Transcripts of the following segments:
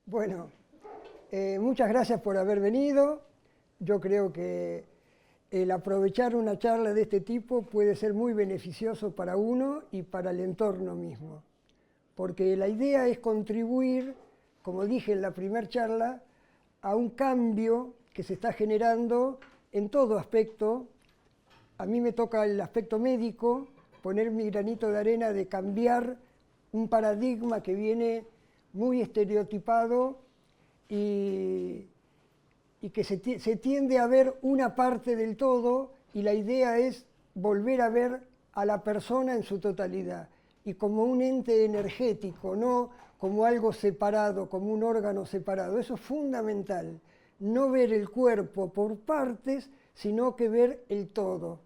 Bueno, muchas gracias por haber venido. Yo creo que el aprovechar una charla de este tipo puede ser muy beneficioso para uno y para el entorno mismo. Porque la idea es contribuir, como dije en la primera charla, a un cambio que se está generando en todo aspecto. A mí me toca el aspecto médico, poner mi granito de arena de cambiar un paradigma que viene muy estereotipado y que se tiende a ver una parte del todo, y la idea es volver a ver a la persona en su totalidad y como un ente energético, no como algo separado, como un órgano separado. Eso es fundamental, no ver el cuerpo por partes, sino que ver el todo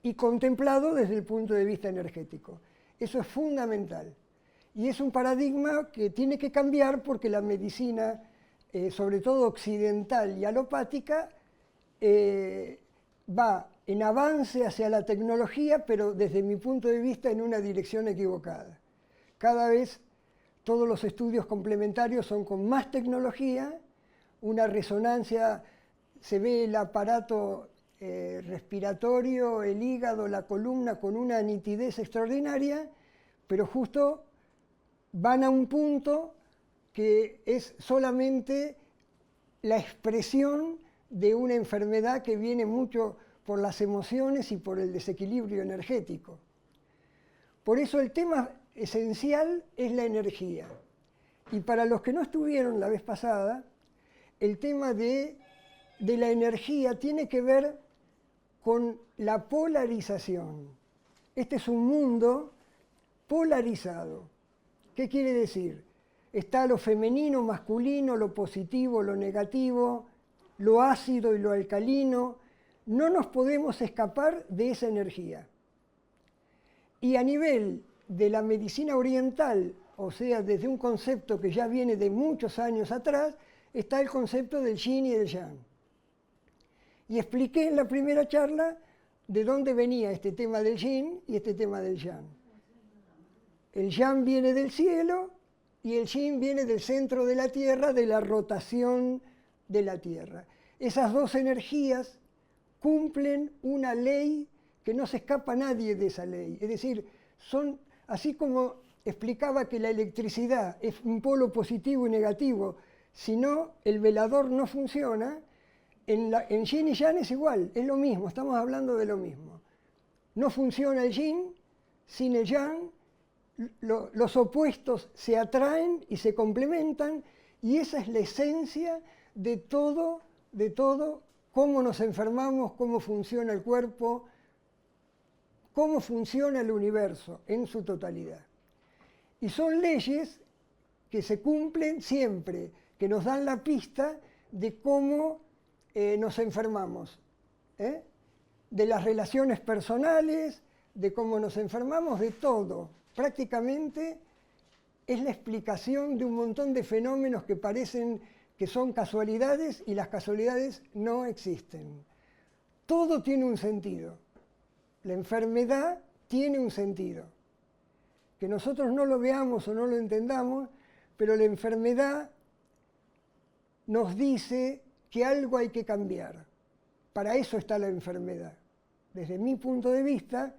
y contemplado desde el punto de vista energético. Eso es fundamental. Y es un paradigma que tiene que cambiar porque la medicina, sobre todo occidental y alopática, va en avance hacia la tecnología, pero desde mi punto de vista en una dirección equivocada. Cada vez todos los estudios complementarios son con más tecnología, una resonancia, se ve el aparato respiratorio, el hígado, la columna con una nitidez extraordinaria, pero justo van a un punto que es solamente la expresión de una enfermedad que viene mucho por las emociones y por el desequilibrio energético. Por eso el tema esencial es la energía. Y para los que no estuvieron la vez pasada, el tema de la energía tiene que ver con la polarización. Este es un mundo polarizado. ¿Qué quiere decir? Está lo femenino, masculino, lo positivo, lo negativo, lo ácido y lo alcalino. No nos podemos escapar de esa energía. Y a nivel de la medicina oriental, o sea, desde un concepto que ya viene de muchos años atrás, está el concepto del yin y del yang. Y expliqué en la primera charla de dónde venía este tema del yin y este tema del yang. El yang viene del cielo y el yin viene del centro de la Tierra, de la rotación de la Tierra. Esas dos energías cumplen una ley que no se escapa a nadie de esa ley. Es decir, son, así como explicaba que la electricidad es un polo positivo y negativo, si no el velador no funciona, en yin y yang es igual, es lo mismo, estamos hablando de lo mismo. No funciona el yin sin el yang, los opuestos se atraen y se complementan, y esa es la esencia de todo, cómo nos enfermamos, cómo funciona el cuerpo, cómo funciona el universo en su totalidad. Y son leyes que se cumplen siempre, que nos dan la pista de cómo nos enfermamos, de las relaciones personales, de cómo nos enfermamos, de todo. Prácticamente es la explicación de un montón de fenómenos que parecen que son casualidades, y las casualidades no existen. Todo tiene un sentido. La enfermedad tiene un sentido. Que nosotros no lo veamos o no lo entendamos, pero la enfermedad nos dice que algo hay que cambiar. Para eso está la enfermedad. Desde mi punto de vista,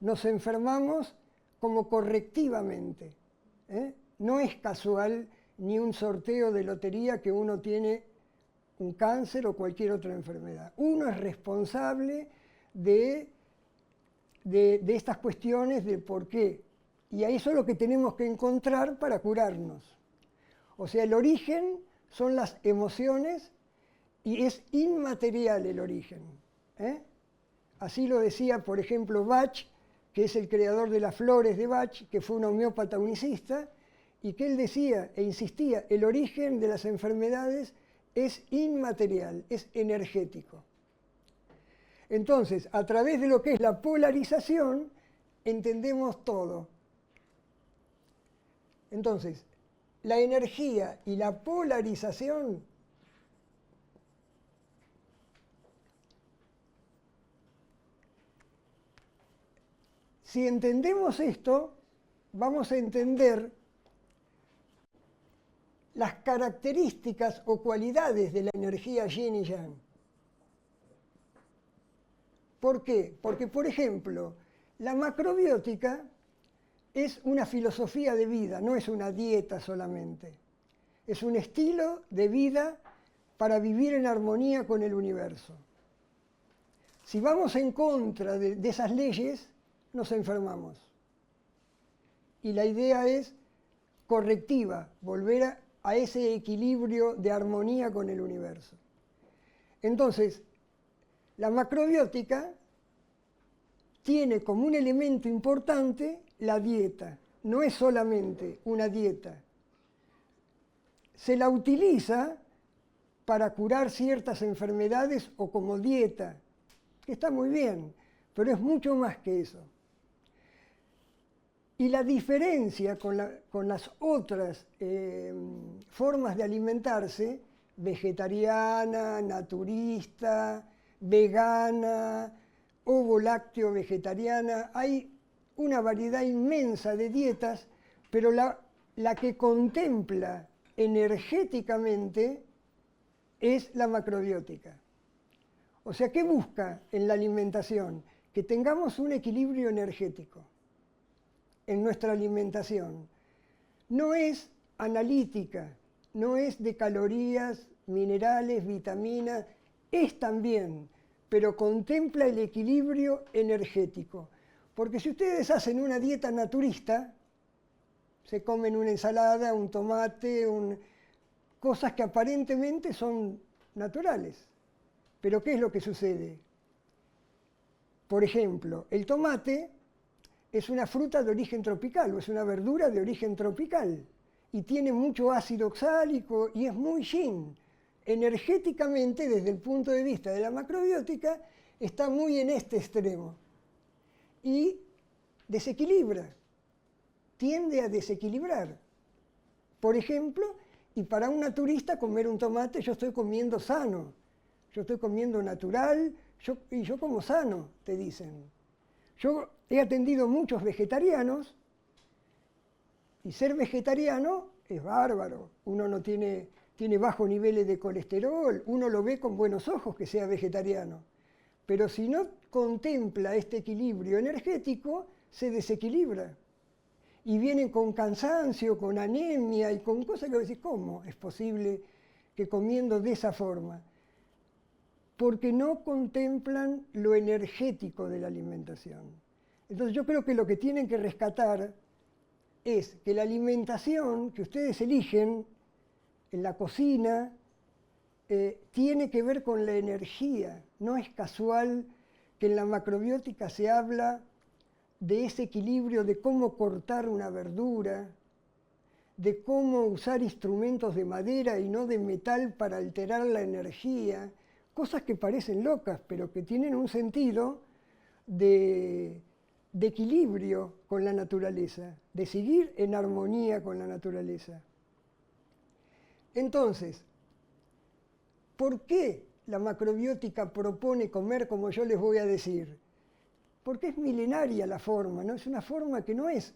nos enfermamos como correctivamente. No es casual ni un sorteo de lotería que uno tiene un cáncer o cualquier otra enfermedad. Uno es responsable de estas cuestiones de por qué. Y eso es lo que tenemos que encontrar para curarnos. O sea, el origen son las emociones y es inmaterial el origen. Así lo decía, por ejemplo, Bach, que es el creador de las flores de Bach, que fue un homeópata unicista, y que él decía e insistía, el origen de las enfermedades es inmaterial, es energético. Entonces, a través de lo que es la polarización, entendemos todo. Entonces, la energía y la polarización si entendemos esto, vamos a entender las características o cualidades de la energía yin y yang. ¿Por qué? Porque, por ejemplo, la macrobiótica es una filosofía de vida, no es una dieta solamente. Es un estilo de vida para vivir en armonía con el universo. Si vamos en contra de esas leyes, nos enfermamos. Y la idea es correctiva, volver a ese equilibrio de armonía con el universo. Entonces, la macrobiótica tiene como un elemento importante la dieta. No es solamente una dieta. Se la utiliza para curar ciertas enfermedades o como dieta, que está muy bien, pero es mucho más que eso. Y la diferencia con las otras formas de alimentarse, vegetariana, naturista, vegana, ovo-lácteo vegetariana, hay una variedad inmensa de dietas, pero la que contempla energéticamente es la macrobiótica. O sea, ¿qué busca en la alimentación? Que tengamos un equilibrio energético en nuestra alimentación. No es analítica, no es de calorías, minerales, vitaminas, es también, pero contempla el equilibrio energético. Porque si ustedes hacen una dieta naturista, se comen una ensalada, un tomate, cosas que aparentemente son naturales. Pero ¿qué es lo que sucede? Por ejemplo, el tomate es una fruta de origen tropical o es una verdura de origen tropical y tiene mucho ácido oxálico y es muy yin. Energéticamente, desde el punto de vista de la macrobiótica, está muy en este extremo y desequilibra, tiende a desequilibrar. Por ejemplo, y para un naturista comer un tomate, yo estoy comiendo sano, yo estoy comiendo natural, y yo como sano, te dicen. Yo he atendido muchos vegetarianos y ser vegetariano es bárbaro. Uno no tiene bajos niveles de colesterol, uno lo ve con buenos ojos que sea vegetariano. Pero si no contempla este equilibrio energético, se desequilibra. Y vienen con cansancio, con anemia y con cosas que decís, ¿cómo es posible que comiendo de esa forma? Porque no contemplan lo energético de la alimentación. Entonces yo creo que lo que tienen que rescatar es que la alimentación que ustedes eligen en la cocina tiene que ver con la energía. No es casual que en la macrobiótica se habla de ese equilibrio, de cómo cortar una verdura, de cómo usar instrumentos de madera y no de metal para alterar la energía, cosas que parecen locas, pero que tienen un sentido de equilibrio con la naturaleza, de seguir en armonía con la naturaleza. Entonces, ¿por qué la macrobiótica propone comer como yo les voy a decir? Porque es milenaria la forma, ¿no? Es una forma que no es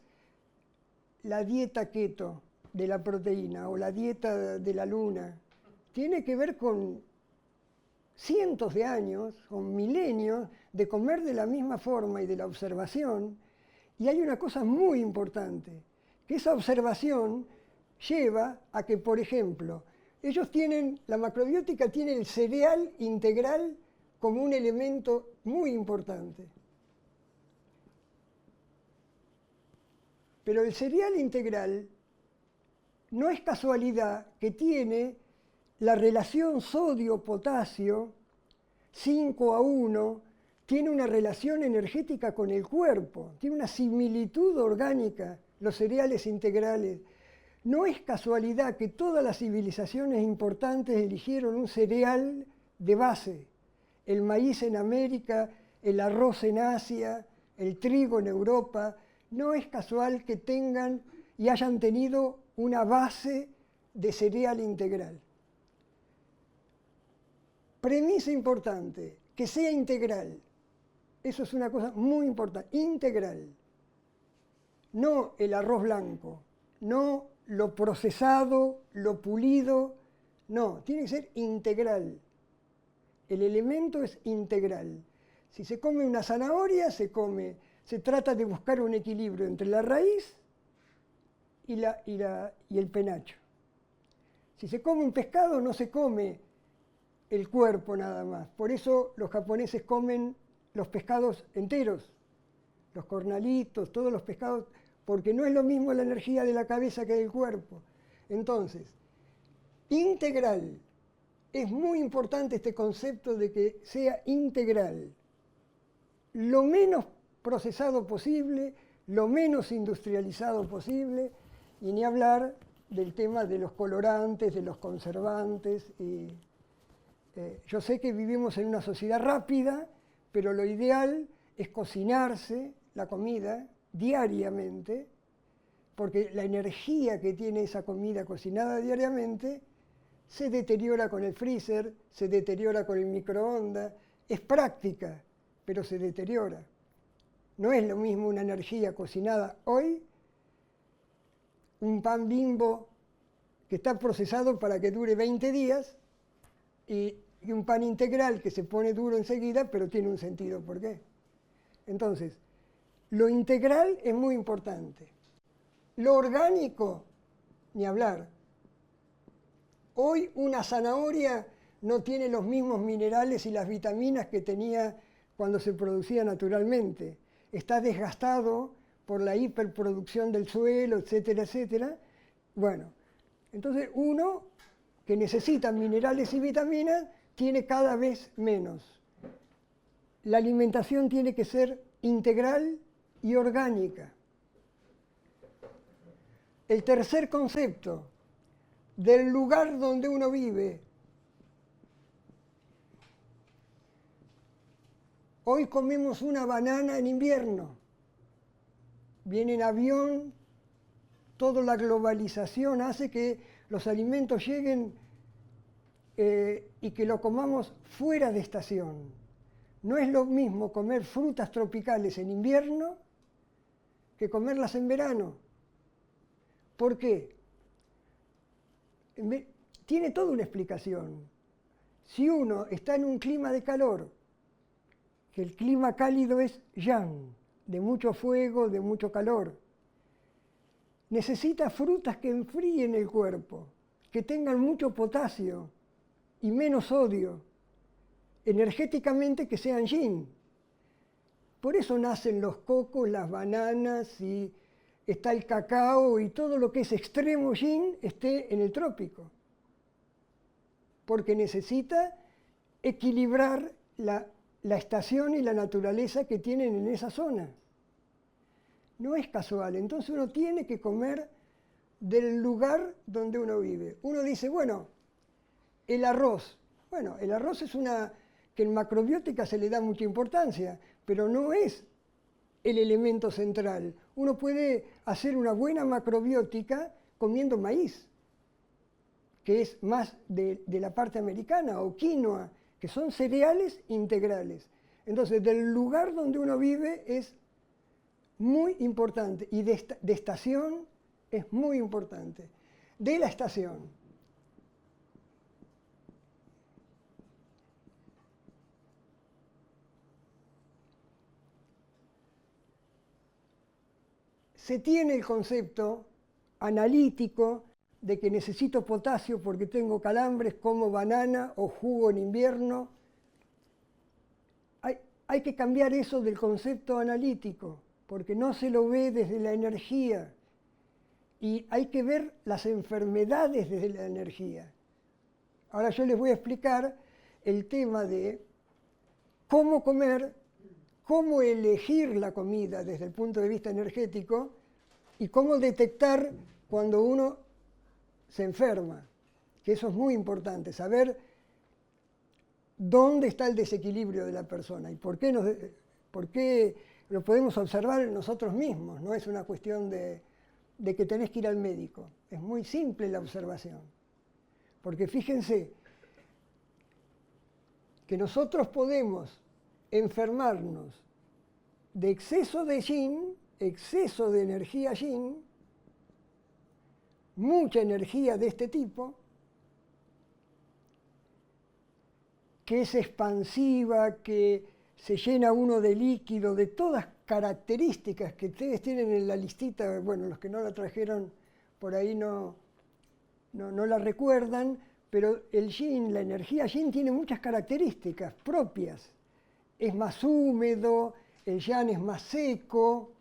la dieta keto de la proteína o la dieta de la luna. Tiene que ver con cientos de años, con milenios, de comer de la misma forma y de la observación. Y hay una cosa muy importante, que esa observación lleva a que, por ejemplo, la macrobiótica tiene el cereal integral como un elemento muy importante. Pero el cereal integral no es casualidad que tiene la relación sodio-potasio 5:1, tiene una relación energética con el cuerpo, tiene una similitud orgánica, los cereales integrales. No es casualidad que todas las civilizaciones importantes eligieron un cereal de base. El maíz en América, el arroz en Asia, el trigo en Europa. No es casual que tengan y hayan tenido una base de cereal integral. Premisa importante, que sea integral. Eso es una cosa muy importante, integral. No el arroz blanco, no lo procesado, lo pulido. No, tiene que ser integral. El elemento es integral. Si se come una zanahoria, se trata de buscar un equilibrio entre la raíz y el penacho. Si se come un pescado, no se come el cuerpo nada más. Por eso los japoneses comen los pescados enteros, los cornalitos, todos los pescados, porque no es lo mismo la energía de la cabeza que del cuerpo. Entonces, integral. Es muy importante este concepto de que sea integral. Lo menos procesado posible, lo menos industrializado posible, y ni hablar del tema de los colorantes, de los conservantes. Yo sé que vivimos en una sociedad rápida, pero lo ideal es cocinarse la comida diariamente, porque la energía que tiene esa comida cocinada diariamente se deteriora con el freezer, se deteriora con el microondas. Es práctica, pero se deteriora. No es lo mismo una energía cocinada hoy, un pan Bimbo que está procesado para que dure 20 días y un pan integral que se pone duro enseguida, pero tiene un sentido. ¿Por qué? Entonces, lo integral es muy importante. Lo orgánico, ni hablar. Hoy una zanahoria no tiene los mismos minerales y las vitaminas que tenía cuando se producía naturalmente. Está desgastado por la hiperproducción del suelo, etcétera, etcétera. Bueno, entonces uno que necesita minerales y vitaminas tiene cada vez menos. La alimentación tiene que ser integral y orgánica. El tercer concepto, del lugar donde uno vive. Hoy comemos una banana en invierno. Viene en avión, toda la globalización hace que los alimentos lleguen y que lo comamos fuera de estación. No es lo mismo comer frutas tropicales en invierno que comerlas en verano. ¿Por qué? Tiene toda una explicación. Si uno está en un clima de calor, que el clima cálido es yang, de mucho fuego, de mucho calor, necesita frutas que enfríen el cuerpo, que tengan mucho potasio y menos sodio, energéticamente que sean yin. Por eso nacen los cocos, las bananas, y está el cacao, y todo lo que es extremo yin esté en el trópico. Porque necesita equilibrar la estación y la naturaleza que tienen en esa zona. No es casual, entonces uno tiene que comer del lugar donde uno vive. Uno dice, bueno, el arroz. Bueno, el arroz es que en macrobiótica se le da mucha importancia, pero no es el elemento central. Uno puede hacer una buena macrobiótica comiendo maíz, que es más de la parte americana, o quinoa, que son cereales integrales. Entonces, del lugar donde uno vive es muy importante, y de estación es muy importante. De la estación. Se tiene el concepto analítico de que necesito potasio porque tengo calambres, como banana o jugo en invierno. Hay que cambiar eso del concepto analítico, porque no se lo ve desde la energía. Y hay que ver las enfermedades desde la energía. Ahora yo les voy a explicar el tema de cómo comer, cómo elegir la comida desde el punto de vista energético y cómo detectar cuando uno se enferma, que eso es muy importante, saber dónde está el desequilibrio de la persona y por qué lo podemos observar nosotros mismos. No es una cuestión de que tenés que ir al médico, es muy simple la observación, porque fíjense que nosotros podemos enfermarnos de exceso de yin, exceso de energía yin, mucha energía de este tipo, que es expansiva, que se llena uno de líquido, de todas características que ustedes tienen en la listita, bueno, los que no la trajeron por ahí no la recuerdan, pero el yin, la energía yin tiene muchas características propias. Es más húmedo, el yang es más seco.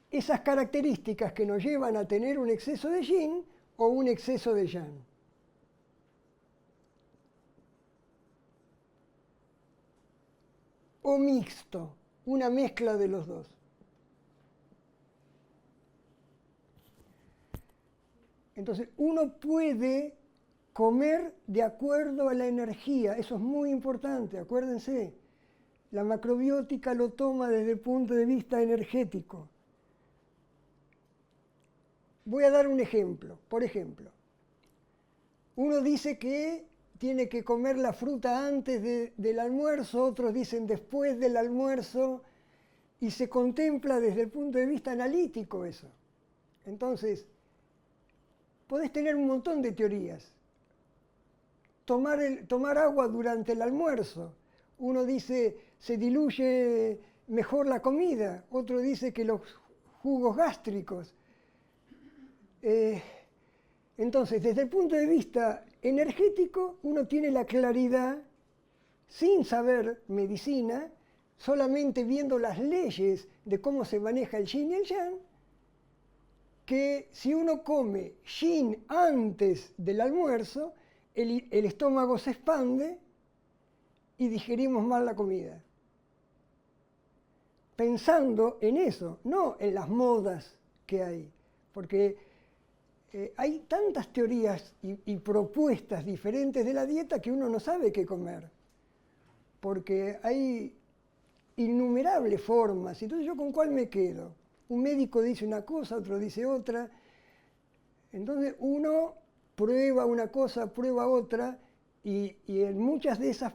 Esas características que nos llevan a tener un exceso de yin o un exceso de yang. O mixto, una mezcla de los dos. Entonces, uno puede comer de acuerdo a la energía, eso es muy importante, acuérdense. La macrobiótica lo toma desde el punto de vista energético. Voy a dar un ejemplo. Por ejemplo, uno dice que tiene que comer la fruta antes del almuerzo, otros dicen después del almuerzo, y se contempla desde el punto de vista analítico eso. Entonces, podés tener un montón de teorías. Tomar agua durante el almuerzo. Uno dice, se diluye mejor la comida. Otro dice que los jugos gástricos. Entonces, desde el punto de vista energético, uno tiene la claridad, sin saber medicina, solamente viendo las leyes de cómo se maneja el yin y el yang, que si uno come yin antes del almuerzo, el estómago se expande y digerimos mal la comida. Pensando en eso, no en las modas que hay, porque hay tantas teorías y propuestas diferentes de la dieta que uno no sabe qué comer, porque hay innumerables formas. Entonces, ¿yo con cuál me quedo? Un médico dice una cosa, otro dice otra. Entonces, uno prueba una cosa, prueba otra, y en muchas de esas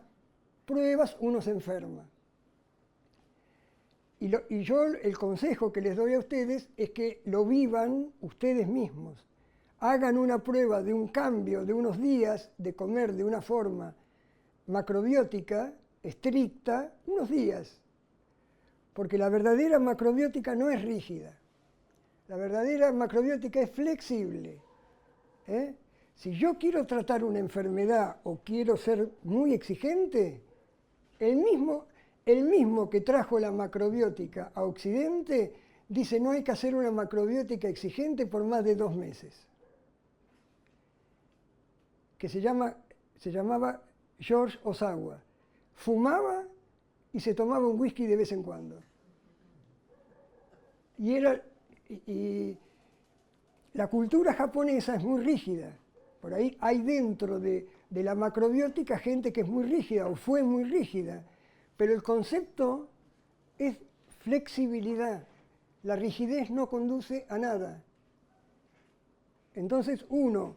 pruebas uno se enferma. Y yo el consejo que les doy a ustedes es que lo vivan ustedes mismos. Hagan una prueba de un cambio de unos días de comer de una forma macrobiótica, estricta, unos días. Porque la verdadera macrobiótica no es rígida. La verdadera macrobiótica es flexible. Si yo quiero tratar una enfermedad o quiero ser muy exigente, el mismo que trajo la macrobiótica a Occidente dice no hay que hacer una macrobiótica exigente por más de 2 meses. Que se llamaba George Osawa. Fumaba y se tomaba un whisky de vez en cuando. Y la cultura japonesa es muy rígida. Por ahí hay dentro de la macrobiótica gente que es muy rígida o fue muy rígida. Pero el concepto es flexibilidad. La rigidez no conduce a nada. Entonces uno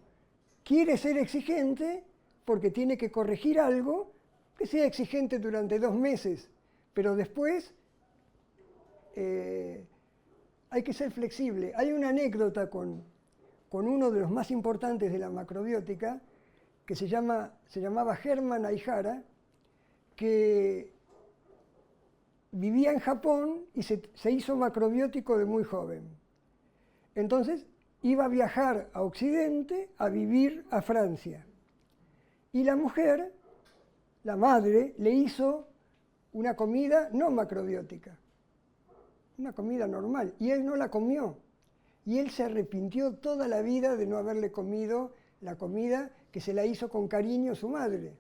quiere ser exigente porque tiene que corregir algo, que sea exigente durante 2 meses, pero después hay que ser flexible. Hay una anécdota con uno de los más importantes de la macrobiótica, que se llamaba Hermann Aihara, que vivía en Japón y se hizo macrobiótico de muy joven. Entonces, iba a viajar a Occidente a vivir a Francia. Y la mujer, la madre, le hizo una comida no macrobiótica, una comida normal, y él no la comió. Y él se arrepintió toda la vida de no haberle comido la comida que se la hizo con cariño su madre.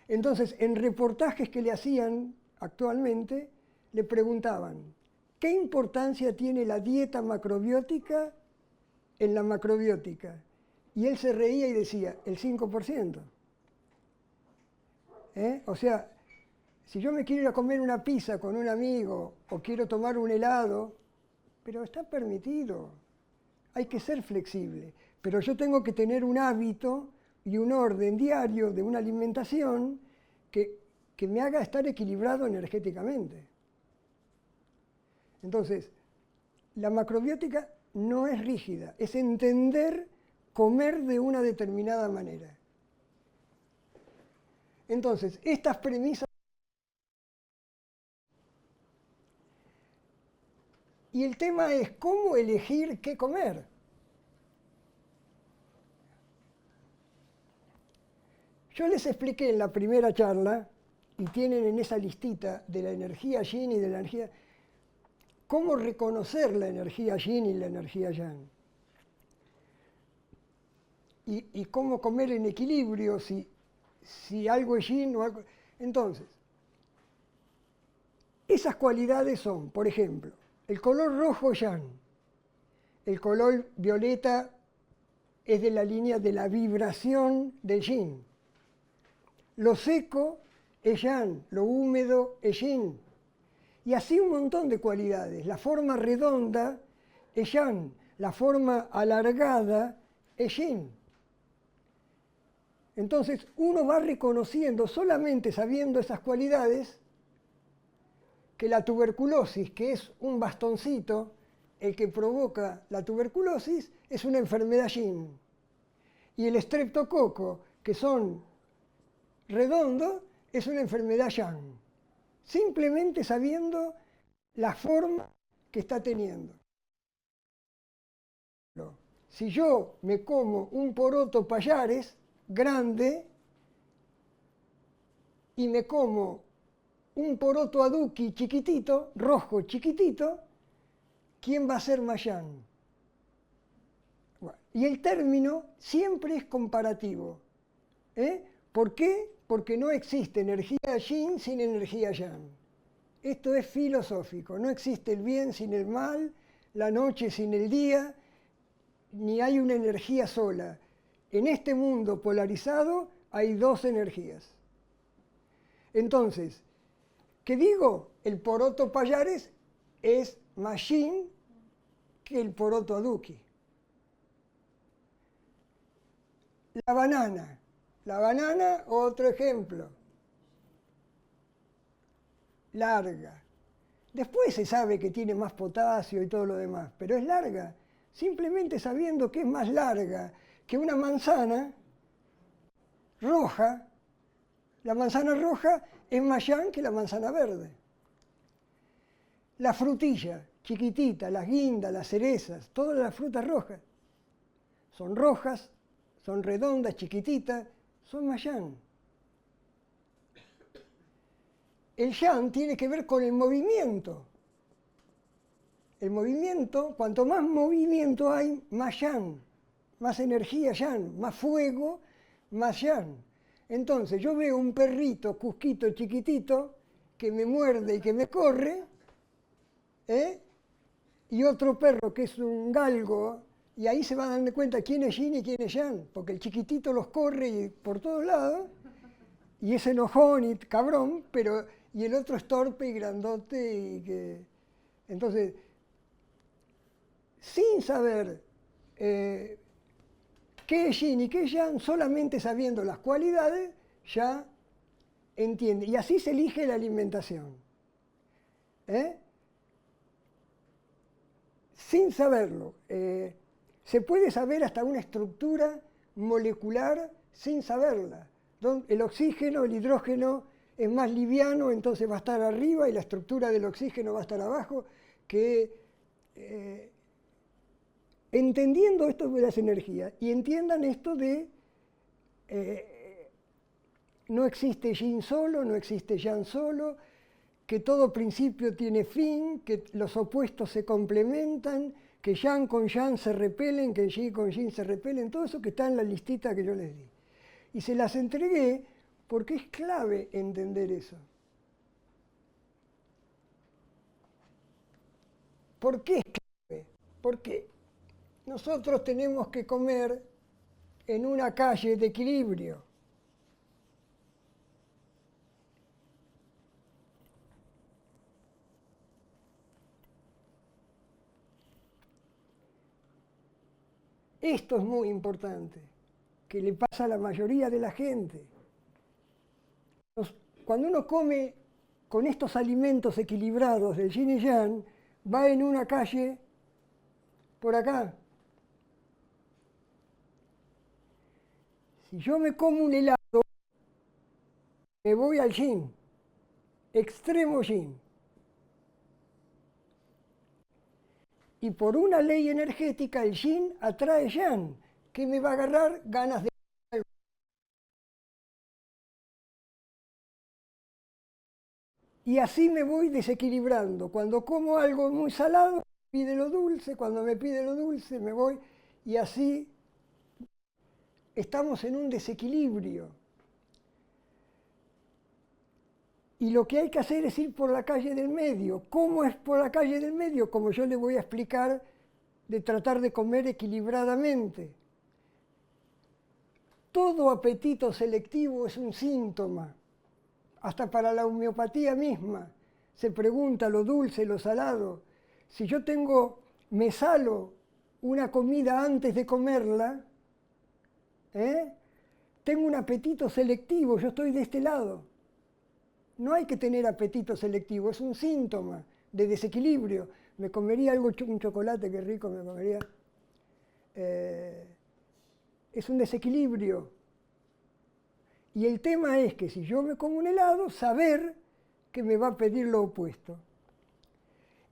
Entonces, en reportajes que le hacían actualmente, le preguntaban, ¿qué importancia tiene la dieta macrobiótica en la macrobiótica? Y él se reía y decía, el 5%. O sea, si yo me quiero ir a comer una pizza con un amigo o quiero tomar un helado, pero está permitido, hay que ser flexible. Pero yo tengo que tener un hábito y un orden diario de una alimentación que me haga estar equilibrado energéticamente. Entonces, la macrobiótica no es rígida, es entender comer de una determinada manera. Entonces, estas premisas... Y el tema es cómo elegir qué comer. Yo les expliqué en la primera charla, y tienen en esa listita de la energía yin y de la energía, cómo reconocer la energía yin y la energía yang. Y cómo comer en equilibrio, si algo es yin o algo... Entonces, esas cualidades son, por ejemplo, el color rojo es yang, el color violeta es de la línea de la vibración del yin, lo seco es yang, lo húmedo es yin, y así un montón de cualidades. La forma redonda es yang, la forma alargada es yin. Entonces uno va reconociendo, solamente sabiendo esas cualidades, que la tuberculosis, que es un bastoncito, el que provoca la tuberculosis, es una enfermedad yin. Y el estreptococo, que son redondos, es una enfermedad yang. Simplemente sabiendo la forma que está teniendo. Si yo me como un poroto payares grande y me como un poroto aduki chiquitito, rojo chiquitito, ¿quién va a ser más yang? Bueno, y el término siempre es comparativo. ¿Por qué? Porque no existe energía yin sin energía yang. Esto es filosófico. No existe el bien sin el mal, la noche sin el día, ni hay una energía sola. En este mundo polarizado hay dos energías. Entonces, ¿qué digo? El poroto payares es más yin que el poroto aduki. La banana, otro ejemplo, larga. Después se sabe que tiene más potasio y todo lo demás, pero es larga. Simplemente sabiendo que es más larga que una manzana roja, la manzana roja es más yang que la manzana verde. La frutilla, chiquitita, las guindas, las cerezas, todas las frutas rojas, son redondas, chiquititas, son más yang. El yang tiene que ver con el movimiento. El movimiento, cuanto más movimiento hay, más yang, más energía yang, más fuego, más yang. Entonces yo veo un perrito cusquito chiquitito que me muerde y que me corre, y otro perro que es un galgo, y ahí se van dando cuenta quién es yin y quién es yang, porque el chiquitito los corre por todos lados, y es enojón y cabrón, y el otro es torpe y grandote. Entonces, sin saber qué es yin y qué es yang, solamente sabiendo las cualidades, ya entiende. Y así se elige la alimentación. Sin saberlo. Se puede saber hasta una estructura molecular sin saberla. El oxígeno, el hidrógeno es más liviano, entonces va a estar arriba y la estructura del oxígeno va a estar abajo, entendiendo esto de las energías, y entiendan esto de no existe yin solo, no existe yang solo, que todo principio tiene fin, que los opuestos se complementan, que yang con yang se repelen, que yin con yin se repelen, todo eso que está en la listita que yo les di. Y se las entregué porque es clave entender eso. ¿Por qué es clave? Porque nosotros tenemos que comer en una calle de equilibrio. Esto es muy importante, que le pasa a la mayoría de la gente. Cuando uno come con estos alimentos equilibrados del yin y yang, va en una calle por acá. Si yo me como un helado, me voy al yin, extremo yin. Y por una ley energética, el yin atrae yang. ¿Qué me va a agarrar? Ganas de... Y así me voy desequilibrando. Cuando como algo muy salado, me pide lo dulce. Cuando me pide lo dulce, me voy. Y así estamos en un desequilibrio. Y lo que hay que hacer es ir por la calle del medio. ¿Cómo es por la calle del medio? Como yo le voy a explicar, de tratar de comer equilibradamente. Todo apetito selectivo es un síntoma. Hasta para la homeopatía misma. Se pregunta lo dulce, lo salado. Si yo me salo una comida antes de comerla, tengo un apetito selectivo, yo estoy de este lado. No hay que tener apetito selectivo, es un síntoma de desequilibrio. Me comería algo, un chocolate, qué rico me comería. Es un desequilibrio. Y el tema es que si yo me como un helado, saber que me va a pedir lo opuesto.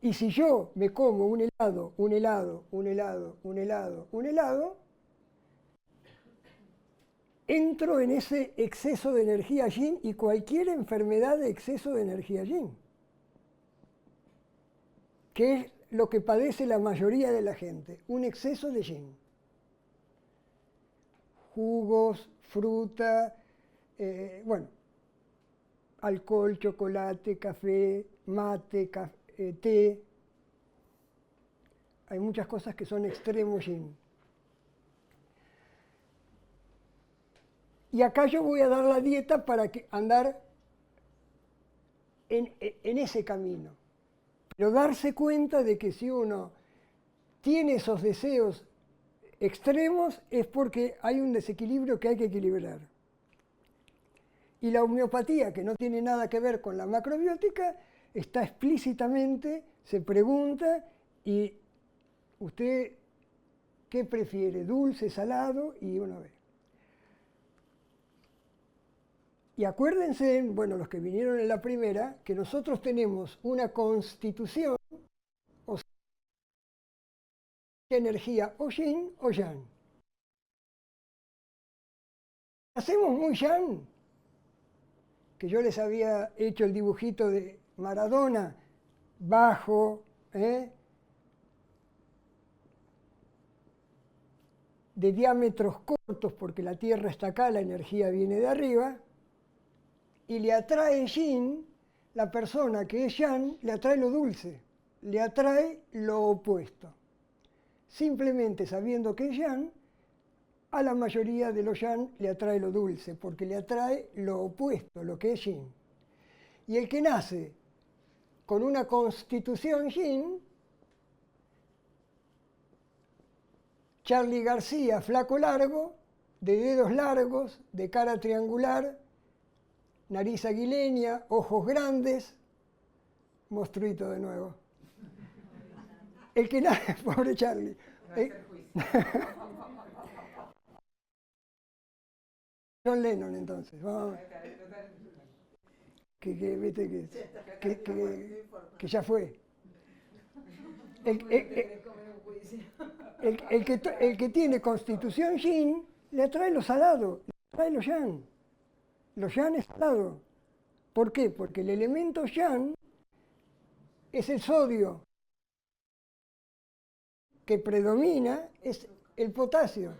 Y si yo me como un helado, un helado, un helado, un helado, un helado, entro en ese exceso de energía yin y cualquier enfermedad de exceso de energía yin, que es lo que padece la mayoría de la gente, un exceso de yin. Jugos, fruta, alcohol, chocolate, café, mate, té. Hay muchas cosas que son extremo yin. Y acá yo voy a dar la dieta para andar en ese camino. Pero darse cuenta de que si uno tiene esos deseos extremos es porque hay un desequilibrio que hay que equilibrar. Y la homeopatía, que no tiene nada que ver con la macrobiótica, está explícitamente, se pregunta, y usted, ¿qué prefiere? ¿Dulce, salado? Y uno ve. Y acuérdense, bueno, los que vinieron en la primera, que nosotros tenemos una constitución, o sea, energía o yin o yang. Hacemos muy yang, que yo les había hecho el dibujito de Maradona, bajo, de diámetros cortos, porque la Tierra está acá, la energía viene de arriba, y le atrae yin, la persona que es yang, le atrae lo dulce, le atrae lo opuesto. Simplemente sabiendo que es yang, a la mayoría de los yang le atrae lo dulce, porque le atrae lo opuesto, lo que es yin. Y el que nace con una constitución yin, Charly García, flaco largo, de dedos largos, de cara triangular, nariz aguileña, ojos grandes, monstruito de nuevo. El que nace, pobre Charly. John Lennon, entonces. Vamos. Que ya fue. El que tiene constitución yin, le atrae lo salado, le atrae lo yang. Lo yang es salado. ¿Por qué? Porque el elemento yang es el sodio. Que predomina es el potasio.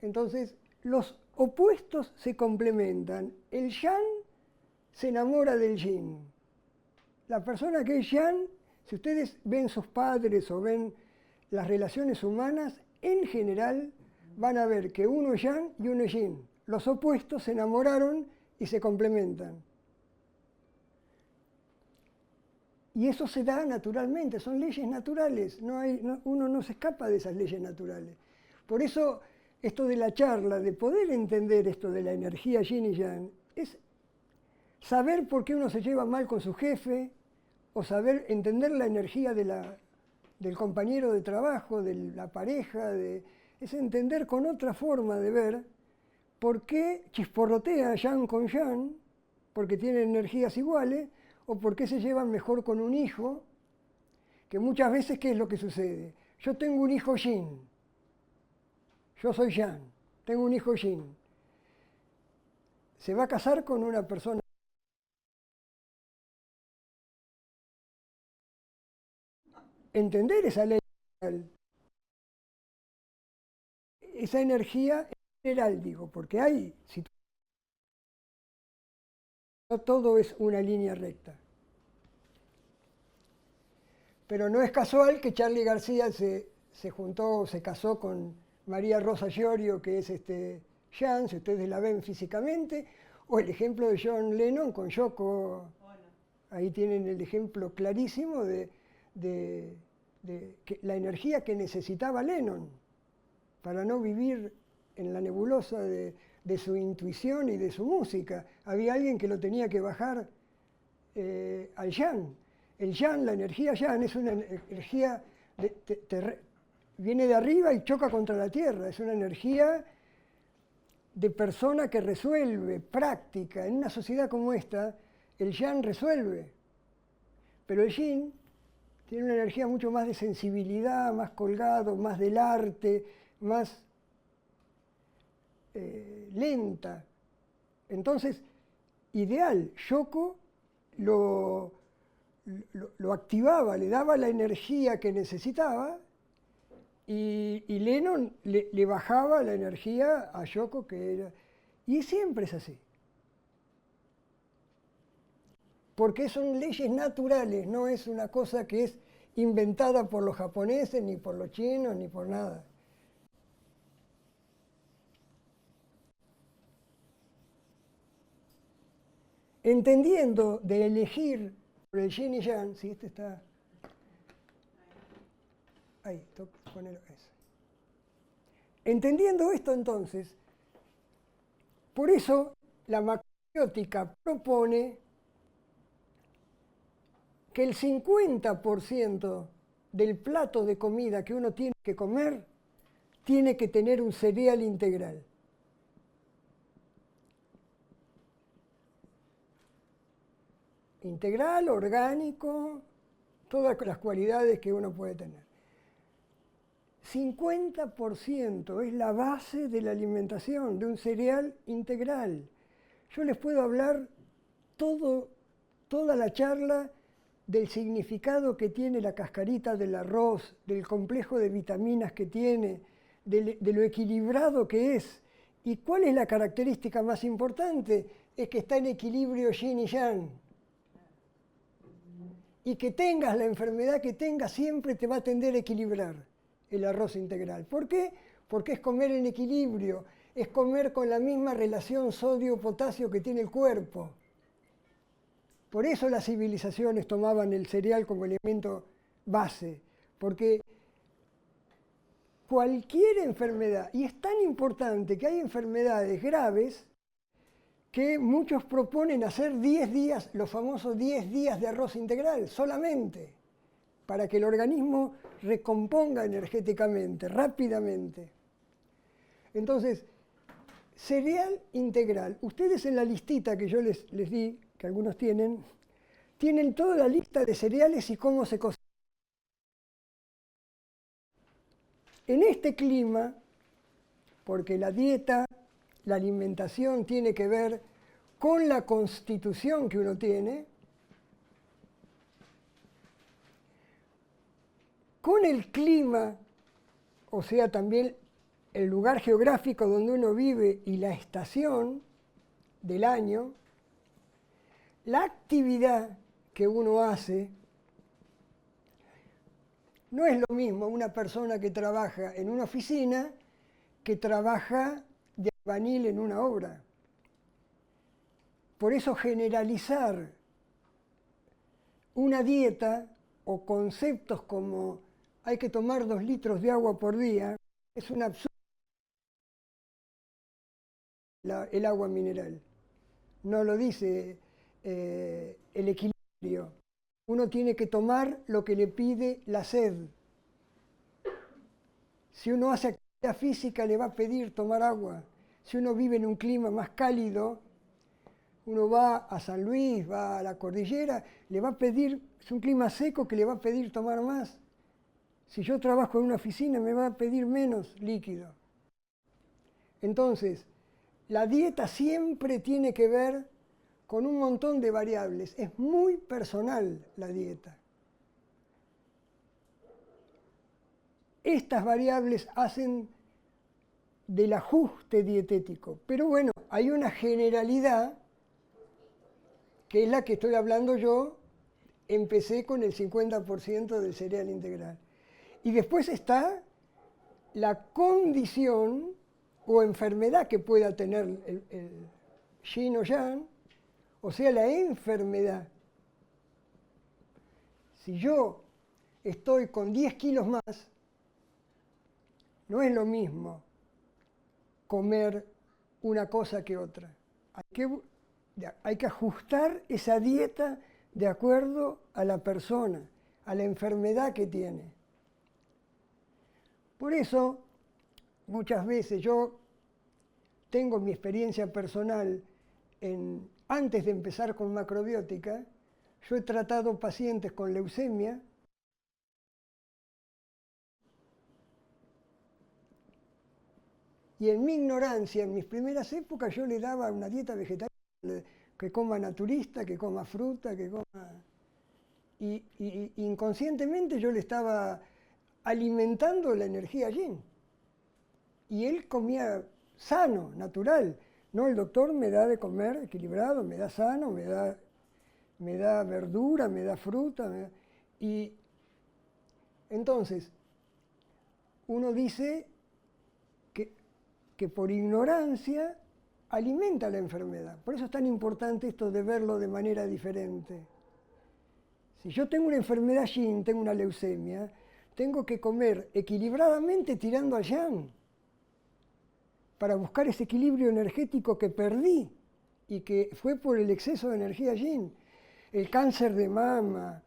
Entonces, los opuestos se complementan. El yang se enamora del yin. La persona que es yang, si ustedes ven sus padres o ven las relaciones humanas, en general van a ver que uno es yang y uno es yin. Los opuestos se enamoraron y se complementan. Y eso se da naturalmente, son leyes naturales. Uno no se escapa de esas leyes naturales. Por eso, esto de la charla, de poder entender esto de la energía yin y yang, es saber por qué uno se lleva mal con su jefe, o saber entender la energía de del compañero de trabajo, de la pareja, es entender con otra forma de ver por qué chisporrotea Yang con Yang, porque tienen energías iguales, o por qué se llevan mejor con un hijo, que muchas veces, ¿qué es lo que sucede? Yo tengo un hijo Yin, yo soy Yang, tengo un hijo Yin. Se va a casar con una persona. Entender esa ley, esa energía general, digo, porque hay, si no todo es una línea recta. Pero no es casual que Charly García se juntó, se casó con María Rosa Llorio, que es Jan, si ustedes la ven físicamente, o el ejemplo de John Lennon con Yoko. Ahí tienen el ejemplo clarísimo de la energía que necesitaba Lennon para no vivir en la nebulosa de su intuición y de su música. Había alguien que lo tenía que bajar al yang. El yang, la energía yang, es una energía, viene de arriba y choca contra la tierra. Es una energía de persona que resuelve, práctica. En una sociedad como esta, el yang resuelve. Pero el yin tiene una energía mucho más de sensibilidad, más colgado, más del arte, más lenta. Entonces, ideal, Yoko lo activaba, le daba la energía que necesitaba y Lennon le bajaba la energía a Yoko, que era... Y siempre es así. Porque son leyes naturales, no es una cosa que es inventada por los japoneses, ni por los chinos, ni por nada. Entendiendo de elegir por el yin y yang, si este está... Ahí, ponelo eso. Entendiendo esto entonces, por eso la macrobiótica propone que el 50% del plato de comida que uno tiene que comer tiene que tener un cereal integral. Integral, orgánico, todas las cualidades que uno puede tener. 50% es la base de la alimentación, de un cereal integral. Yo les puedo hablar toda la charla del significado que tiene la cascarita del arroz, del complejo de vitaminas que tiene, de lo equilibrado que es. ¿Y cuál es la característica más importante? Es que está en equilibrio yin y yang. Y que tengas la enfermedad que tengas, siempre te va a tender a equilibrar el arroz integral. ¿Por qué? Porque es comer en equilibrio, es comer con la misma relación sodio-potasio que tiene el cuerpo. Por eso las civilizaciones tomaban el cereal como elemento base, porque cualquier enfermedad, y es tan importante que hay enfermedades graves que muchos proponen hacer 10 días, los famosos 10 días de arroz integral, solamente, para que el organismo recomponga energéticamente, rápidamente. Entonces, cereal integral. Ustedes en la listita que yo les di, que algunos tienen toda la lista de cereales y cómo se cocinan. En este clima, porque la dieta, la alimentación tiene que ver con la constitución que uno tiene, con el clima, o sea, también el lugar geográfico donde uno vive y la estación del año, la actividad que uno hace. No es lo mismo una persona que trabaja en una oficina que trabaja de albañil en una obra. Por eso generalizar una dieta o conceptos como hay que tomar 2 litros de agua por día es un absurdo. El agua mineral no lo dice el equilibrio. Uno tiene que tomar lo que le pide la sed. Si uno hace actividad física, le va a pedir tomar agua. Si uno vive en un clima más cálido, uno va a San Luis, va a la cordillera, le va a pedir, es un clima seco que le va a pedir tomar más. Si yo trabajo en una oficina, me va a pedir menos líquido. Entonces, la dieta siempre tiene que ver con un montón de variables. Es muy personal la dieta. Estas variables hacen del ajuste dietético. Pero bueno, hay una generalidad, que es la que estoy hablando yo. Empecé con el 50% del cereal integral. Y después está la condición o enfermedad que pueda tener el yin o yang, o sea, la enfermedad. Si yo estoy con 10 kilos más, no es lo mismo comer una cosa que otra. Hay que ajustar esa dieta de acuerdo a la persona, a la enfermedad que tiene. Por eso, muchas veces yo tengo mi experiencia personal, antes de empezar con macrobiótica, yo he tratado pacientes con leucemia y en mi ignorancia, en mis primeras épocas, yo le daba una dieta vegetariana, que coma naturista, que coma fruta, que coma... Y inconscientemente yo le estaba alimentando la energía yin. Y él comía sano, natural. No, el doctor me da de comer equilibrado, me da sano, me da verdura, me da fruta. Y entonces, uno dice que por ignorancia alimenta la enfermedad. Por eso es tan importante esto de verlo de manera diferente. Si yo tengo una enfermedad yin, tengo una leucemia, tengo que comer equilibradamente tirando al yang para buscar ese equilibrio energético que perdí y que fue por el exceso de energía yin. El cáncer de mama,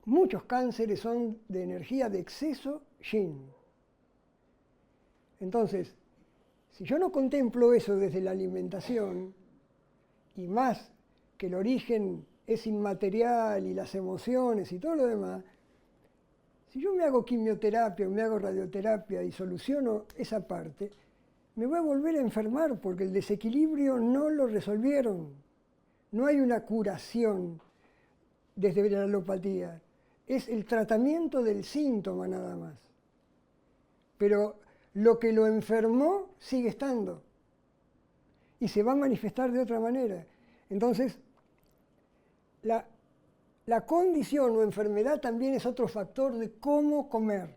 muchos cánceres son de energía de exceso yin. Entonces, si yo no contemplo eso desde la alimentación, y más que el origen es inmaterial y las emociones y todo lo demás, si yo me hago quimioterapia o me hago radioterapia y soluciono esa parte, me voy a volver a enfermar porque el desequilibrio no lo resolvieron. No hay una curación desde la alopatía. Es el tratamiento del síntoma nada más. Pero lo que lo enfermó sigue estando y se va a manifestar de otra manera. Entonces, la condición o enfermedad también es otro factor de cómo comer.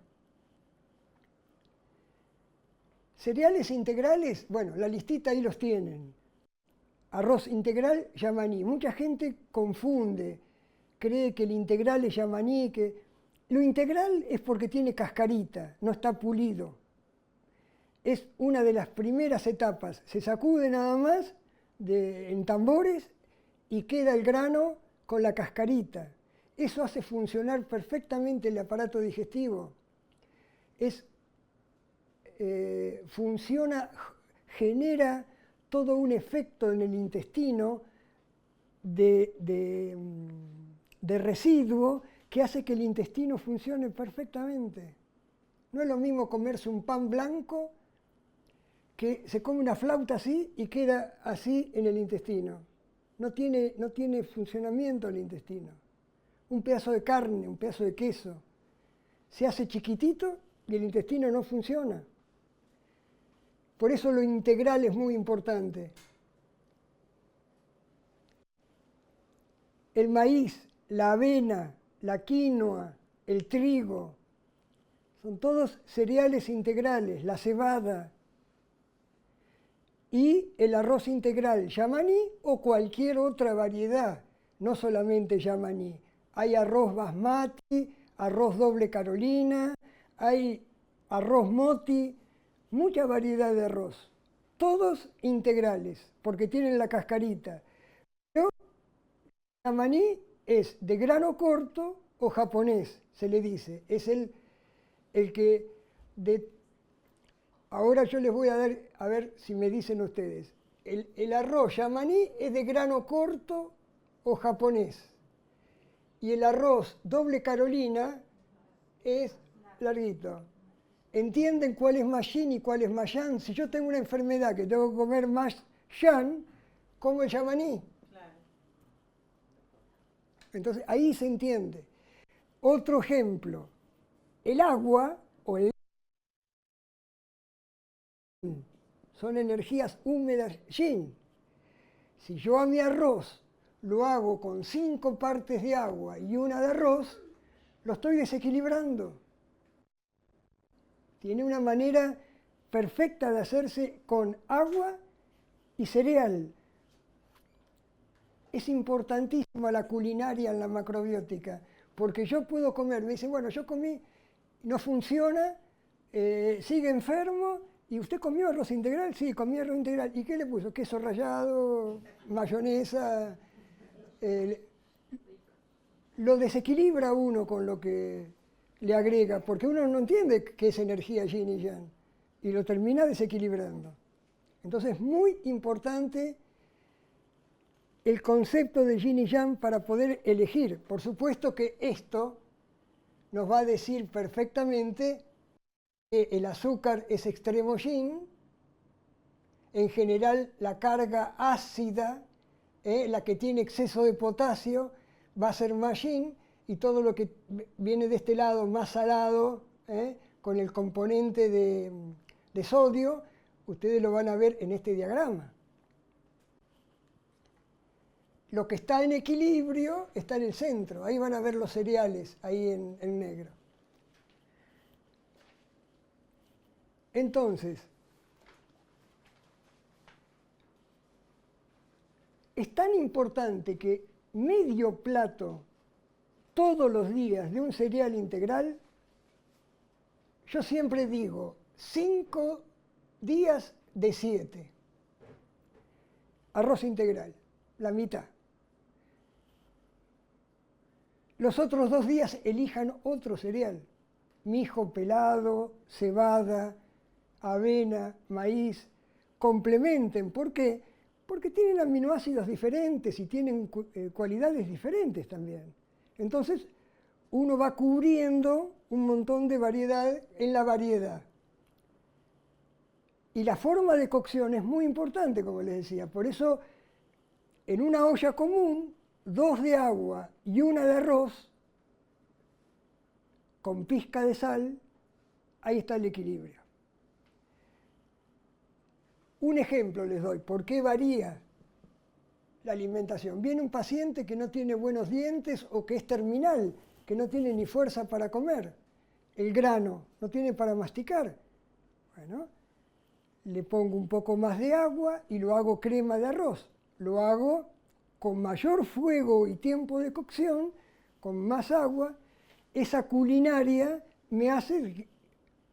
Cereales integrales, bueno, la listita ahí los tienen. Arroz integral, yamaní. Mucha gente confunde, cree que el integral es yamaní, que lo integral es porque tiene cascarita, no está pulido. Es una de las primeras etapas. Se sacude nada más en tambores y queda el grano con la cascarita. Eso hace funcionar perfectamente el aparato digestivo. Funciona, genera todo un efecto en el intestino de residuo que hace que el intestino funcione perfectamente. No es lo mismo comerse un pan blanco que se come una flauta así y queda así en el intestino. No tiene funcionamiento el intestino. Un pedazo de carne, un pedazo de queso, se hace chiquitito y el intestino no funciona. Por eso lo integral es muy importante. El maíz, la avena, la quinoa, el trigo, son todos cereales integrales, la cebada. Y el arroz integral yamaní o cualquier otra variedad, no solamente yamaní. Hay arroz basmati, arroz doble Carolina, hay arroz moti, mucha variedad de arroz. Todos integrales, porque tienen la cascarita. Pero yamaní es de grano corto o japonés, se le dice. Es el que de... Ahora yo les voy a dar, a ver si me dicen ustedes. El arroz yamaní es de grano corto o japonés. Y el arroz doble Carolina es larguito. ¿Entienden cuál es más yin y cuál es más yang? Si yo tengo una enfermedad que tengo que comer más yang, como el yamaní. Claro. Entonces ahí se entiende. Otro ejemplo, el agua o el son energías húmedas yin. Si yo a mi arroz lo hago con 5 partes de agua y una de arroz, lo estoy desequilibrando. Tiene una manera perfecta de hacerse con agua y cereal. Es importantísima la culinaria en la macrobiótica, porque yo puedo comer, me dicen, bueno, yo comí, no funciona, sigue enfermo, ¿y usted comió arroz integral? Sí, comí arroz integral. ¿Y qué le puso? Queso rallado, mayonesa. Lo desequilibra uno con lo que le agrega, porque uno no entiende qué es energía yin y yang, y lo termina desequilibrando. Entonces es muy importante el concepto de yin y yang para poder elegir. Por supuesto que esto nos va a decir perfectamente que el azúcar es extremo yin, en general la carga ácida, la que tiene exceso de potasio, va a ser más yin, y todo lo que viene de este lado más salado, con el componente de sodio, ustedes lo van a ver en este diagrama. Lo que está en equilibrio está en el centro, ahí van a ver los cereales, ahí en negro. Entonces, es tan importante que medio plato todos los días de un cereal integral, yo siempre digo 5 días de 7. Arroz integral, la mitad. Los otros 2 días elijan otro cereal, mijo pelado, cebada, avena, maíz, complementen. ¿Por qué? Porque tienen aminoácidos diferentes y tienen cualidades diferentes también. Entonces, uno va cubriendo un montón de variedad en la variedad. Y la forma de cocción es muy importante, como les decía. Por eso, en una olla común, 2 de agua y 1 de arroz, con pizca de sal, ahí está el equilibrio. Un ejemplo les doy, ¿por qué varía la alimentación? Viene un paciente que no tiene buenos dientes o que es terminal, que no tiene ni fuerza para comer. El grano no tiene para masticar. Bueno, le pongo un poco más de agua y lo hago crema de arroz. Lo hago con mayor fuego y tiempo de cocción, con más agua. Esa culinaria me hace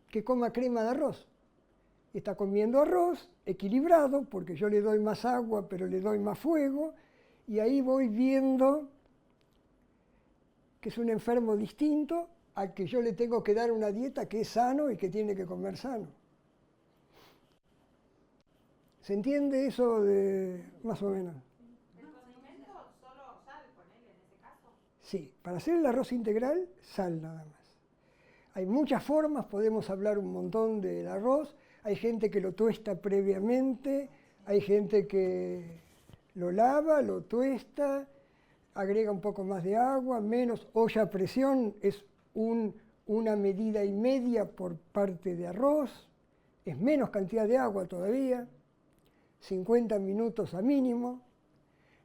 que coma crema de arroz. Está comiendo arroz equilibrado, porque yo le doy más agua, pero le doy más fuego, y ahí voy viendo que es un enfermo distinto al que yo le tengo que dar una dieta que es sano y que tiene que comer sano. ¿Se entiende eso de más o menos? ¿El condimento solo sal, ponele en ese caso? Sí, para hacer el arroz integral, sal nada más. Hay muchas formas, podemos hablar un montón del arroz. Hay gente que lo tuesta previamente, hay gente que lo lava, lo tuesta, agrega un poco más de agua, menos. Olla a presión es una medida y media por parte de arroz, es menos cantidad de agua todavía, 50 minutos a mínimo.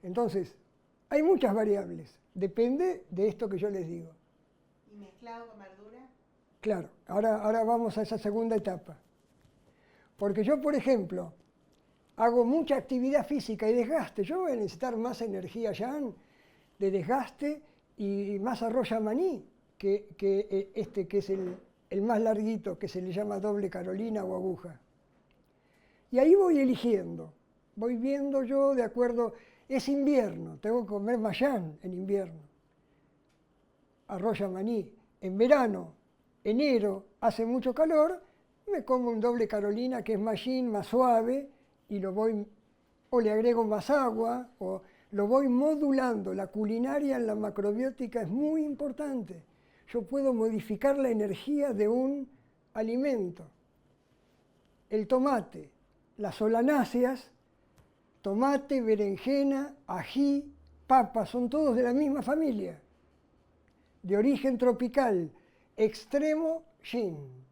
Entonces, hay muchas variables, depende de esto que yo les digo. ¿Y mezclado con verdura? Claro, ahora vamos a esa segunda etapa. Porque yo, por ejemplo, hago mucha actividad física y desgaste. Yo voy a necesitar más energía yang de desgaste y más arroz yamaní que este que es el más larguito, que se le llama doble Carolina o aguja. Y ahí voy eligiendo, voy viendo yo de acuerdo, es invierno, tengo que comer más yang en invierno, arroz yamaní. En verano, enero hace mucho calor, me como un doble Carolina que es más yin, más suave, y lo voy, o le agrego más agua, o lo voy modulando. La culinaria en la macrobiótica es muy importante. Yo puedo modificar la energía de un alimento. El tomate, las solanáceas, tomate, berenjena, ají, papa, son todos de la misma familia, de origen tropical, extremo yin.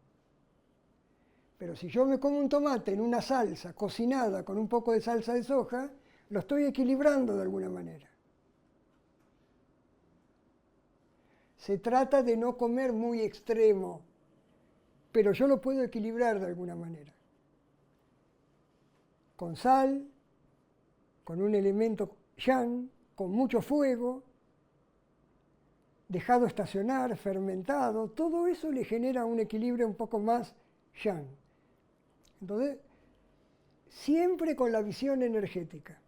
Pero si yo me como un tomate en una salsa cocinada con un poco de salsa de soja, lo estoy equilibrando de alguna manera. Se trata de no comer muy extremo, pero yo lo puedo equilibrar de alguna manera. Con sal, con un elemento yang, con mucho fuego, dejado estacionar, fermentado, todo eso le genera un equilibrio un poco más yang. Entonces, siempre con la visión energética.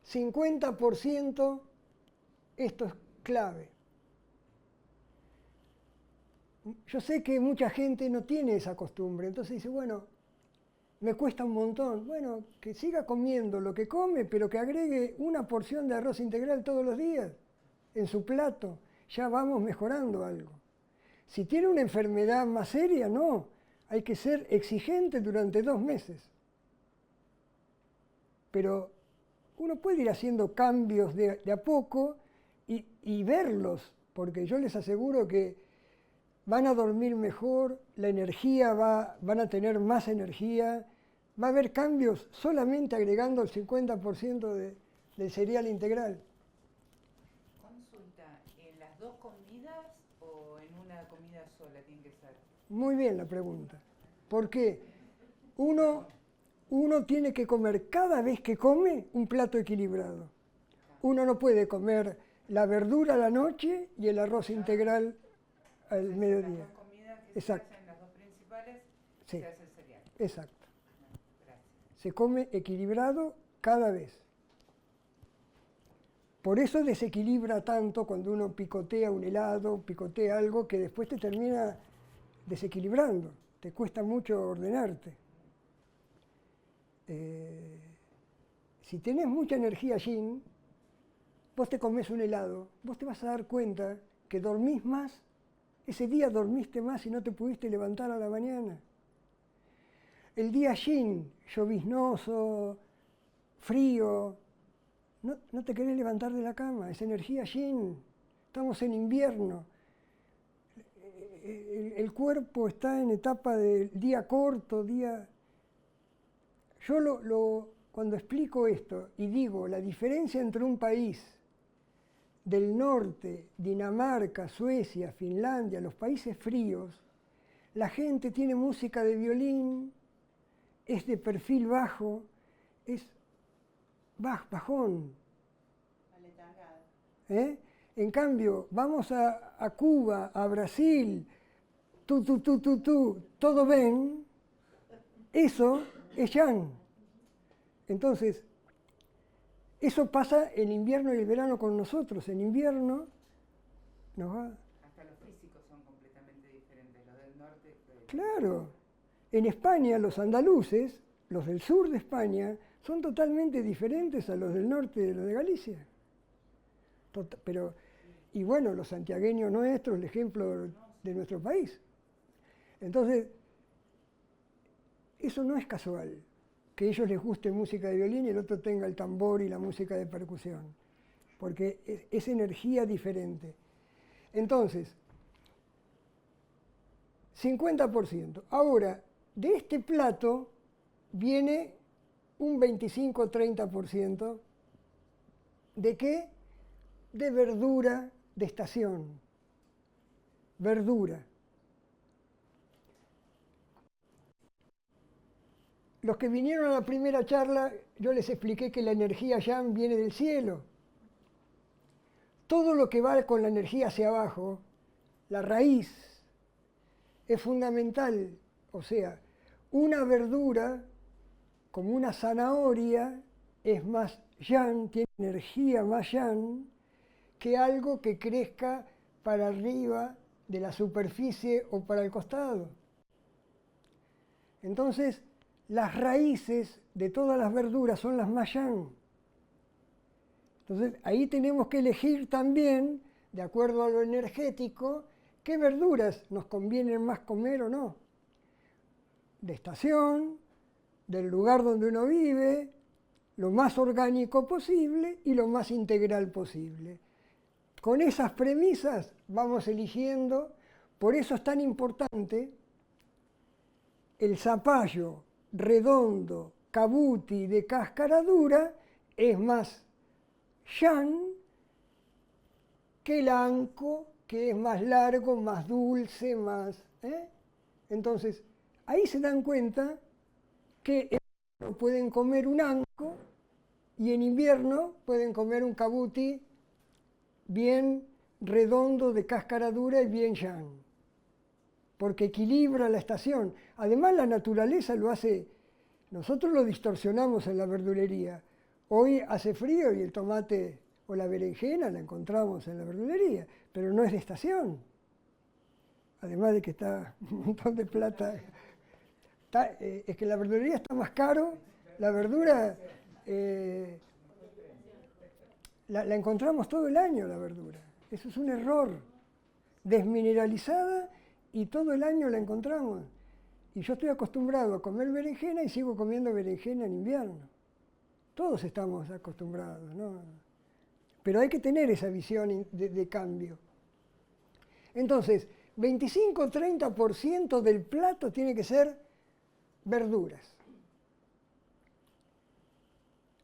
50%, esto es clave. Yo sé que mucha gente no tiene esa costumbre, entonces dice, bueno, me cuesta un montón. Bueno, que siga comiendo lo que come, pero que agregue una porción de arroz integral todos los días en su plato. Ya vamos mejorando algo. Si tiene una enfermedad más seria, no. Hay que ser exigente durante 2 meses. Pero uno puede ir haciendo cambios de a poco y verlos, porque yo les aseguro que van a dormir mejor, la energía van a tener más energía, va a haber cambios solamente agregando el 50% del cereal integral. Consulta, ¿en las 2 comidas o en una comida sola tiene que ser? Muy bien la pregunta. Porque uno tiene que comer cada vez que come un plato equilibrado. Uno no puede comer la verdura a la noche y el arroz integral al mediodía. Las 2 comidas que Exacto. se hacen, las 2 principales, Sí. se hace el cereal. Exacto. Gracias. Se come equilibrado cada vez. Por eso desequilibra tanto cuando uno picotea un helado, picotea algo que después te termina desequilibrando. Te cuesta mucho ordenarte. Si tenés mucha energía yin, vos te comes un helado, vos te vas a dar cuenta que dormís más. Ese día dormiste más y no te pudiste levantar a la mañana. El día yin, lloviznoso, frío, no te querés levantar de la cama, es energía yin. Estamos en invierno. El cuerpo está en etapa de día corto, día... Yo cuando explico esto y digo la diferencia entre un país del norte, Dinamarca, Suecia, Finlandia, los países fríos, la gente tiene música de violín, es de perfil bajo, es bajón. En cambio, vamos a Cuba, a Brasil, todo ven, eso es yang. Entonces, eso pasa en invierno y el verano con nosotros. En invierno nos va... Hasta los físicos son completamente diferentes, los del norte. Claro. En España, los andaluces, los del sur de España, son totalmente diferentes a los del norte de los de Galicia. Pero, y bueno, los santiagueños nuestros, el ejemplo de nuestro país. Entonces, eso no es casual, que a ellos les guste música de violín y el otro tenga el tambor y la música de percusión, porque es energía diferente. Entonces, 50%. Ahora, de este plato viene un 25-30%. ¿De qué? De verdura de estación. Verdura. Los que vinieron a la primera charla, yo les expliqué que la energía yang viene del cielo. Todo lo que va con la energía hacia abajo, la raíz, es fundamental. O sea, una verdura, como una zanahoria, es más yang, tiene energía más yang, que algo que crezca para arriba de la superficie o para el costado. Entonces, las raíces de todas las verduras son las más yang. Entonces, ahí tenemos que elegir también, de acuerdo a lo energético, qué verduras nos convienen más comer o no. De estación, del lugar donde uno vive, lo más orgánico posible y lo más integral posible. Con esas premisas vamos eligiendo, por eso es tan importante el zapallo redondo, cabuti de cáscara dura, es más yang que el anco, que es más largo, más dulce, más... Entonces, ahí se dan cuenta que en verano pueden comer un anco y en invierno pueden comer un cabuti bien redondo de cáscara dura y bien yang, porque equilibra la estación. Además, la naturaleza lo hace, nosotros lo distorsionamos en la verdulería. Hoy hace frío y el tomate o la berenjena la encontramos en la verdulería, pero no es de estación. Además de que está un montón de plata. Es que la verdulería está más caro, la verdura la encontramos todo el año, la verdura. Eso es un error. Desmineralizada y todo el año la encontramos. Y yo estoy acostumbrado a comer berenjena y sigo comiendo berenjena en invierno. Todos estamos acostumbrados, ¿no? Pero hay que tener esa visión de cambio. Entonces, 25-30% del plato tiene que ser verduras.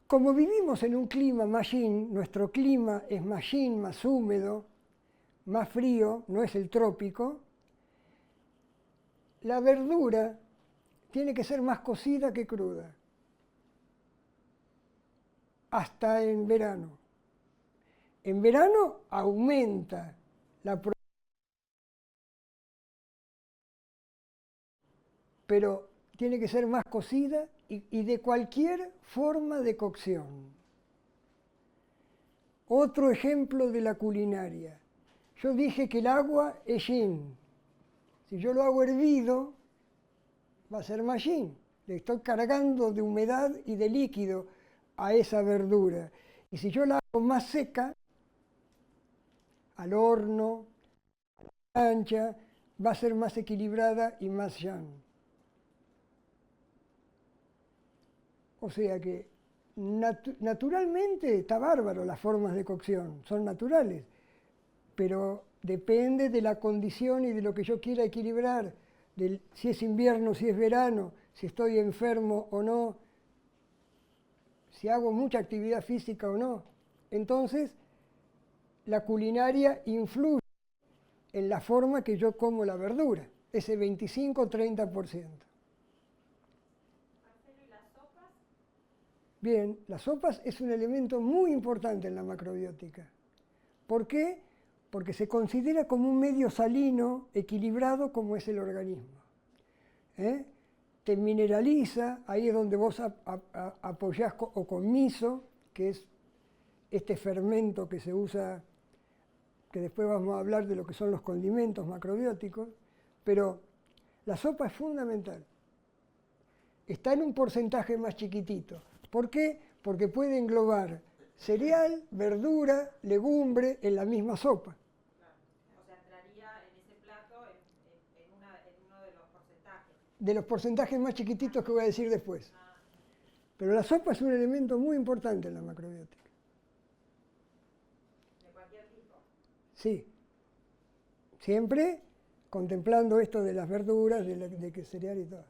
Como vivimos en un clima más yin, nuestro clima es más yin, más húmedo, más frío, no es el trópico, la verdura tiene que ser más cocida que cruda, hasta en verano. En verano aumenta la proteína, pero tiene que ser más cocida y de cualquier forma de cocción. Otro ejemplo de la culinaria. Yo dije que el agua es yin. Si yo lo hago hervido, va a ser más yin. Le estoy cargando de humedad y de líquido a esa verdura. Y si yo la hago más seca, al horno, a la plancha, va a ser más equilibrada y más yang. O sea que naturalmente está bárbaro las formas de cocción, son naturales, pero depende de la condición y de lo que yo quiera equilibrar, si es invierno, si es verano, si estoy enfermo o no, si hago mucha actividad física o no. Entonces, la culinaria influye en la forma que yo como la verdura, ese 25-30%. Bien, las sopas es un elemento muy importante en la macrobiótica. ¿Por qué? Porque se considera como un medio salino equilibrado como es el organismo. Te mineraliza, ahí es donde vos apoyás o con miso, que es este fermento que se usa, que después vamos a hablar de lo que son los condimentos macrobióticos, pero la sopa es fundamental. Está en un porcentaje más chiquitito. ¿Por qué? Porque puede englobar cereal, verdura, legumbre en la misma sopa. Claro. O sea, entraría en ese plato en uno de los porcentajes. De los porcentajes más chiquititos que voy a decir después. Pero la sopa es un elemento muy importante en la macrobiótica. ¿De cualquier tipo? Sí. Siempre contemplando esto de las verduras, de que cereal y todo.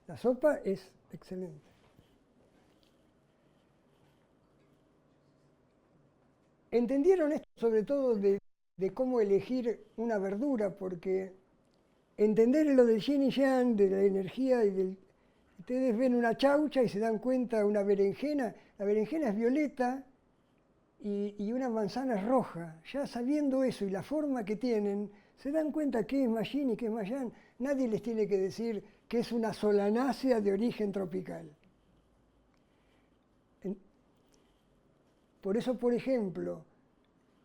La sopa es excelente. ¿Entendieron esto sobre todo de cómo elegir una verdura? Porque entender lo del yin y yang, de la energía y del... Ustedes ven una chaucha y se dan cuenta una berenjena. La berenjena es violeta y una manzana es roja. Ya sabiendo eso y la forma que tienen, se dan cuenta qué es más yin y qué es más yang. Nadie les tiene que decir que es una solanácea de origen tropical. Por eso, por ejemplo,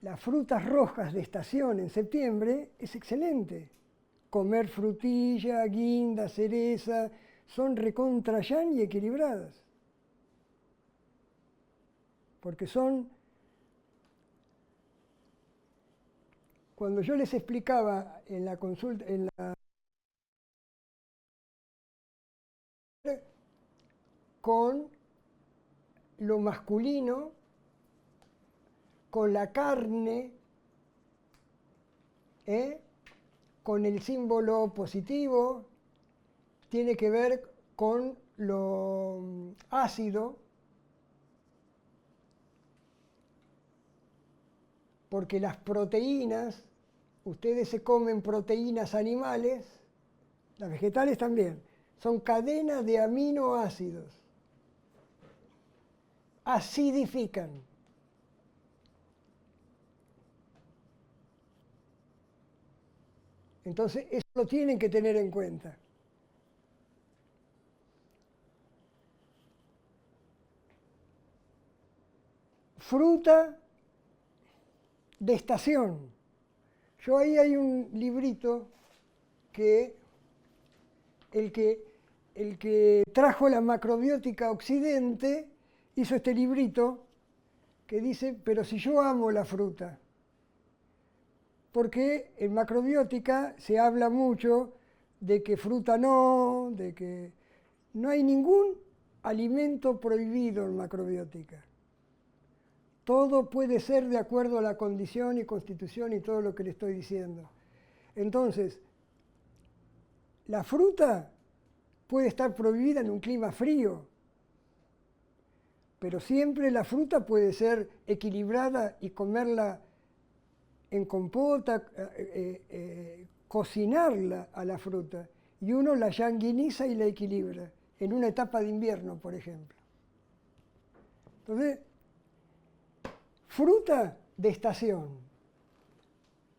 las frutas rojas de estación en septiembre es excelente. Comer frutilla, guinda, cereza, son recontra yan y equilibradas. Porque son... Cuando yo les explicaba en la consulta, con lo masculino, con la carne, con el símbolo positivo, tiene que ver con lo ácido, porque las proteínas, ustedes se comen proteínas animales, las vegetales también, son cadenas de aminoácidos. Acidifican. Entonces, eso lo tienen que tener en cuenta. Fruta de estación. Yo ahí hay un librito que el que trajo la macrobiótica a Occidente hizo este librito que dice, pero si yo amo la fruta, porque en macrobiótica se habla mucho de que fruta no, de que no hay ningún alimento prohibido en macrobiótica. Todo puede ser de acuerdo a la condición y constitución y todo lo que le estoy diciendo. Entonces, la fruta puede estar prohibida en un clima frío, pero siempre la fruta puede ser equilibrada y comerla en compota, cocinarla a la fruta. Y uno la sanguiniza y la equilibra, en una etapa de invierno, por ejemplo. Entonces, fruta de estación.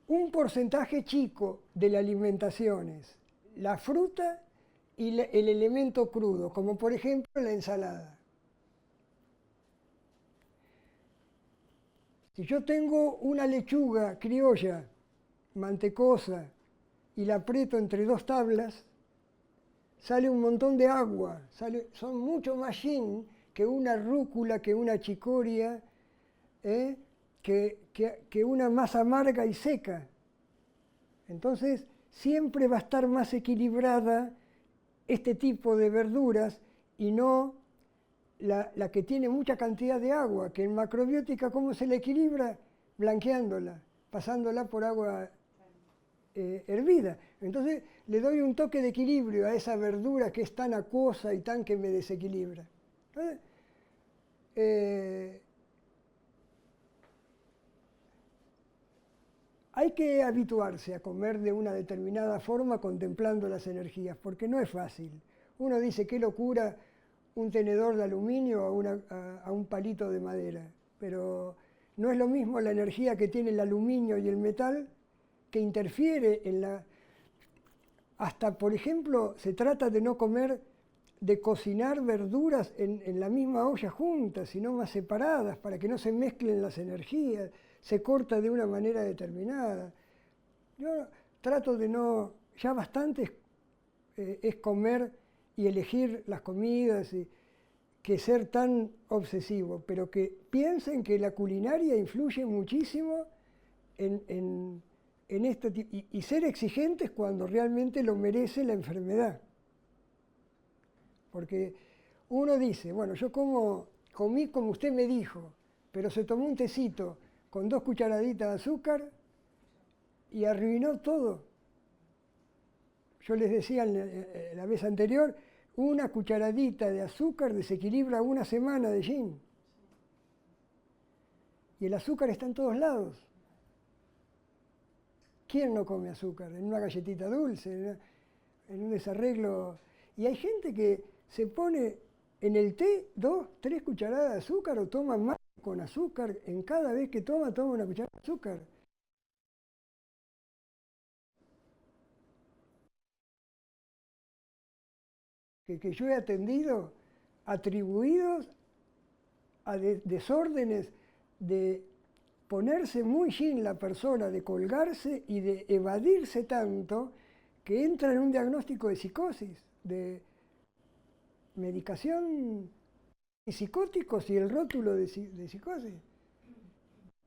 Un porcentaje chico de la alimentación es la fruta y el elemento crudo, como por ejemplo la ensalada. Si yo tengo una lechuga criolla, mantecosa, y la aprieto entre dos tablas, sale un montón de agua, son mucho más yin que una rúcula, que una chicoria, que una masa amarga y seca. Entonces, siempre va a estar más equilibrada este tipo de verduras y no la que tiene mucha cantidad de agua, que en macrobiótica, ¿cómo se la equilibra? Blanqueándola, pasándola por agua hervida. Entonces, le doy un toque de equilibrio a esa verdura que es tan acuosa y tan que me desequilibra. Entonces, hay que habituarse a comer de una determinada forma contemplando las energías, porque no es fácil. Uno dice, qué locura un tenedor de aluminio a un palito de madera, pero no es lo mismo la energía que tiene el aluminio y el metal que interfiere en la... Hasta, por ejemplo, se trata de no comer, de cocinar verduras en la misma olla juntas, sino más separadas, para que no se mezclen las energías. Se corta de una manera determinada. Yo trato de no, ya bastante es comer y elegir las comidas, que ser tan obsesivo, pero que piensen que la culinaria influye muchísimo en este tipo, y ser exigentes cuando realmente lo merece la enfermedad. Porque uno dice, bueno, yo comí como usted me dijo, pero se tomó un tecito con 2 cucharaditas de azúcar y arruinó todo. Yo les decía la vez anterior, una cucharadita de azúcar desequilibra una semana de yin. Y el azúcar está en todos lados. ¿Quién no come azúcar? En una galletita dulce, en un desarreglo. Y hay gente que se pone en el té 2, 3 cucharadas de azúcar o toma más con azúcar. En cada vez que toma una cucharada de azúcar. Que yo he atendido atribuidos a desórdenes de ponerse muy yin la persona, de colgarse y de evadirse tanto que entra en un diagnóstico de psicosis, de medicación y psicóticos y el rótulo de psicosis.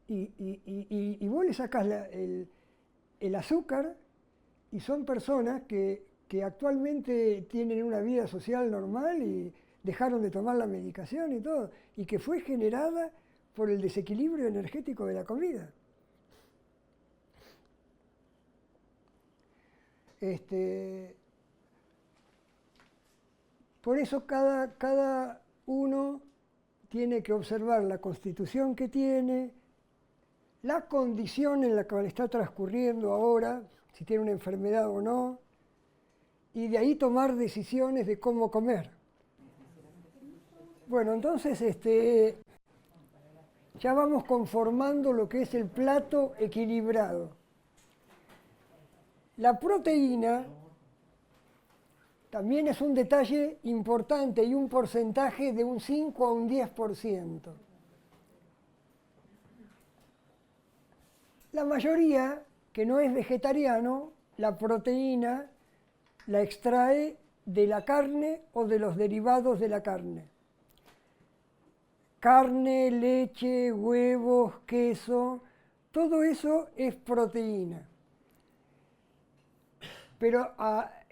Y vos le sacás el azúcar y son personas que actualmente tienen una vida social normal y dejaron de tomar la medicación y todo, y que fue generada por el desequilibrio energético de la comida. Por eso cada uno tiene que observar la constitución que tiene, la condición en la cual está transcurriendo ahora, si tiene una enfermedad o no, y de ahí tomar decisiones de cómo comer. Bueno, entonces ya vamos conformando lo que es el plato equilibrado. La proteína también es un detalle importante y un porcentaje de un 5 a un 10%. La mayoría que no es vegetariano, la proteína la extrae de la carne o de los derivados de la carne. Carne, leche, huevos, queso, todo eso es proteína. Pero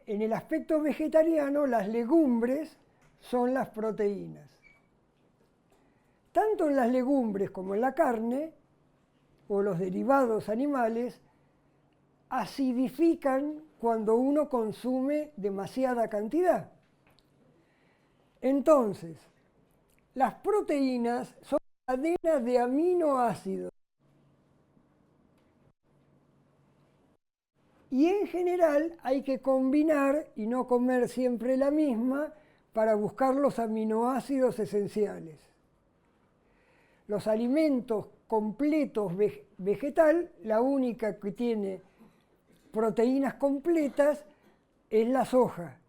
en el aspecto vegetariano, las legumbres son las proteínas. Tanto en las legumbres como en la carne, o los derivados animales, acidifican cuando uno consume demasiada cantidad. Entonces, las proteínas son cadenas de aminoácidos. Y en general hay que combinar y no comer siempre la misma para buscar los aminoácidos esenciales. Los alimentos completos vegetal, la única que tiene proteínas completas es la soja.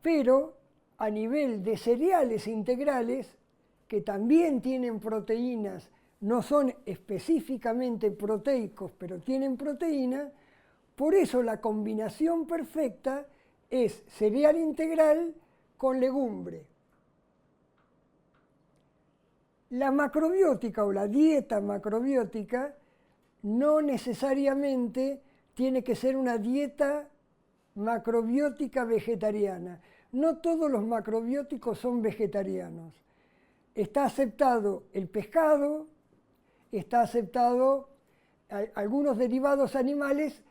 Pero a nivel de cereales integrales, que también tienen proteínas, no son específicamente proteicos, pero tienen proteína, por eso la combinación perfecta es cereal integral con legumbre. La macrobiótica o la dieta macrobiótica no necesariamente tiene que ser una dieta macrobiótica vegetariana. No todos los macrobióticos son vegetarianos. Está aceptado el pescado, está aceptado algunos derivados animales,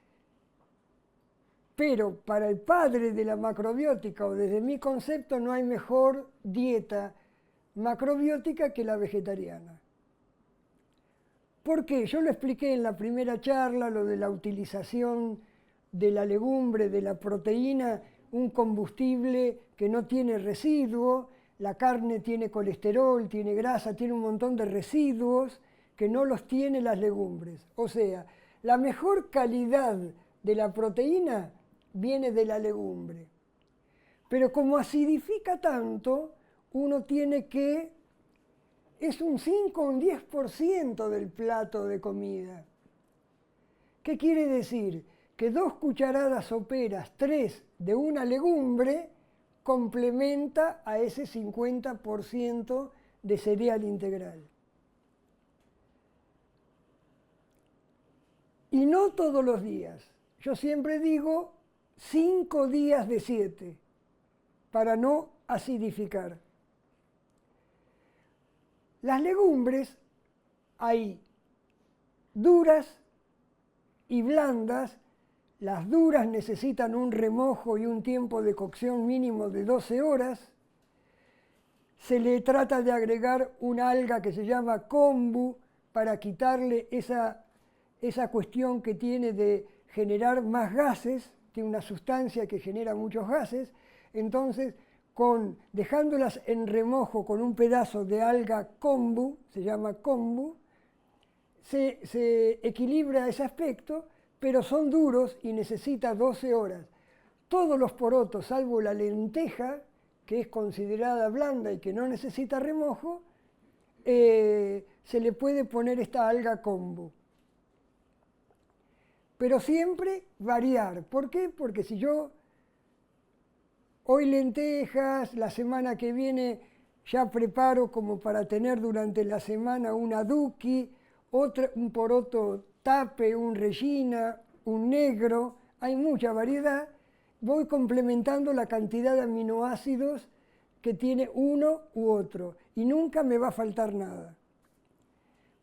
pero para el padre de la macrobiótica, o desde mi concepto, no hay mejor dieta macrobiótica que la vegetariana. ¿Por qué? Yo lo expliqué en la primera charla, lo de la utilización de la legumbre, de la proteína, un combustible que no tiene residuo. La carne tiene colesterol, tiene grasa, tiene un montón de residuos que no los tiene las legumbres. O sea, la mejor calidad de la proteína viene de la legumbre. Pero como acidifica tanto, uno tiene que, es un 5 o un 10% del plato de comida. ¿Qué quiere decir? Que 2 cucharadas soperas, 3 de una legumbre, complementa a ese 50% de cereal integral. Y no todos los días. Yo siempre digo 5 días de 7, para no acidificar. Las legumbres hay duras y blandas. Las duras necesitan un remojo y un tiempo de cocción mínimo de 12 horas. Se le trata de agregar una alga que se llama kombu para quitarle esa cuestión que tiene de generar más gases, tiene una sustancia que genera muchos gases. Entonces, dejándolas en remojo con un pedazo de alga kombu, se llama kombu, se equilibra ese aspecto, pero son duros y necesita 12 horas. Todos los porotos, salvo la lenteja, que es considerada blanda y que no necesita remojo, se le puede poner esta alga kombu. Pero siempre variar. ¿Por qué? Porque si yo hoy lentejas, la semana que viene ya preparo como para tener durante la semana una duqui, un poroto tape, un regina, un negro, hay mucha variedad, voy complementando la cantidad de aminoácidos que tiene uno u otro y nunca me va a faltar nada.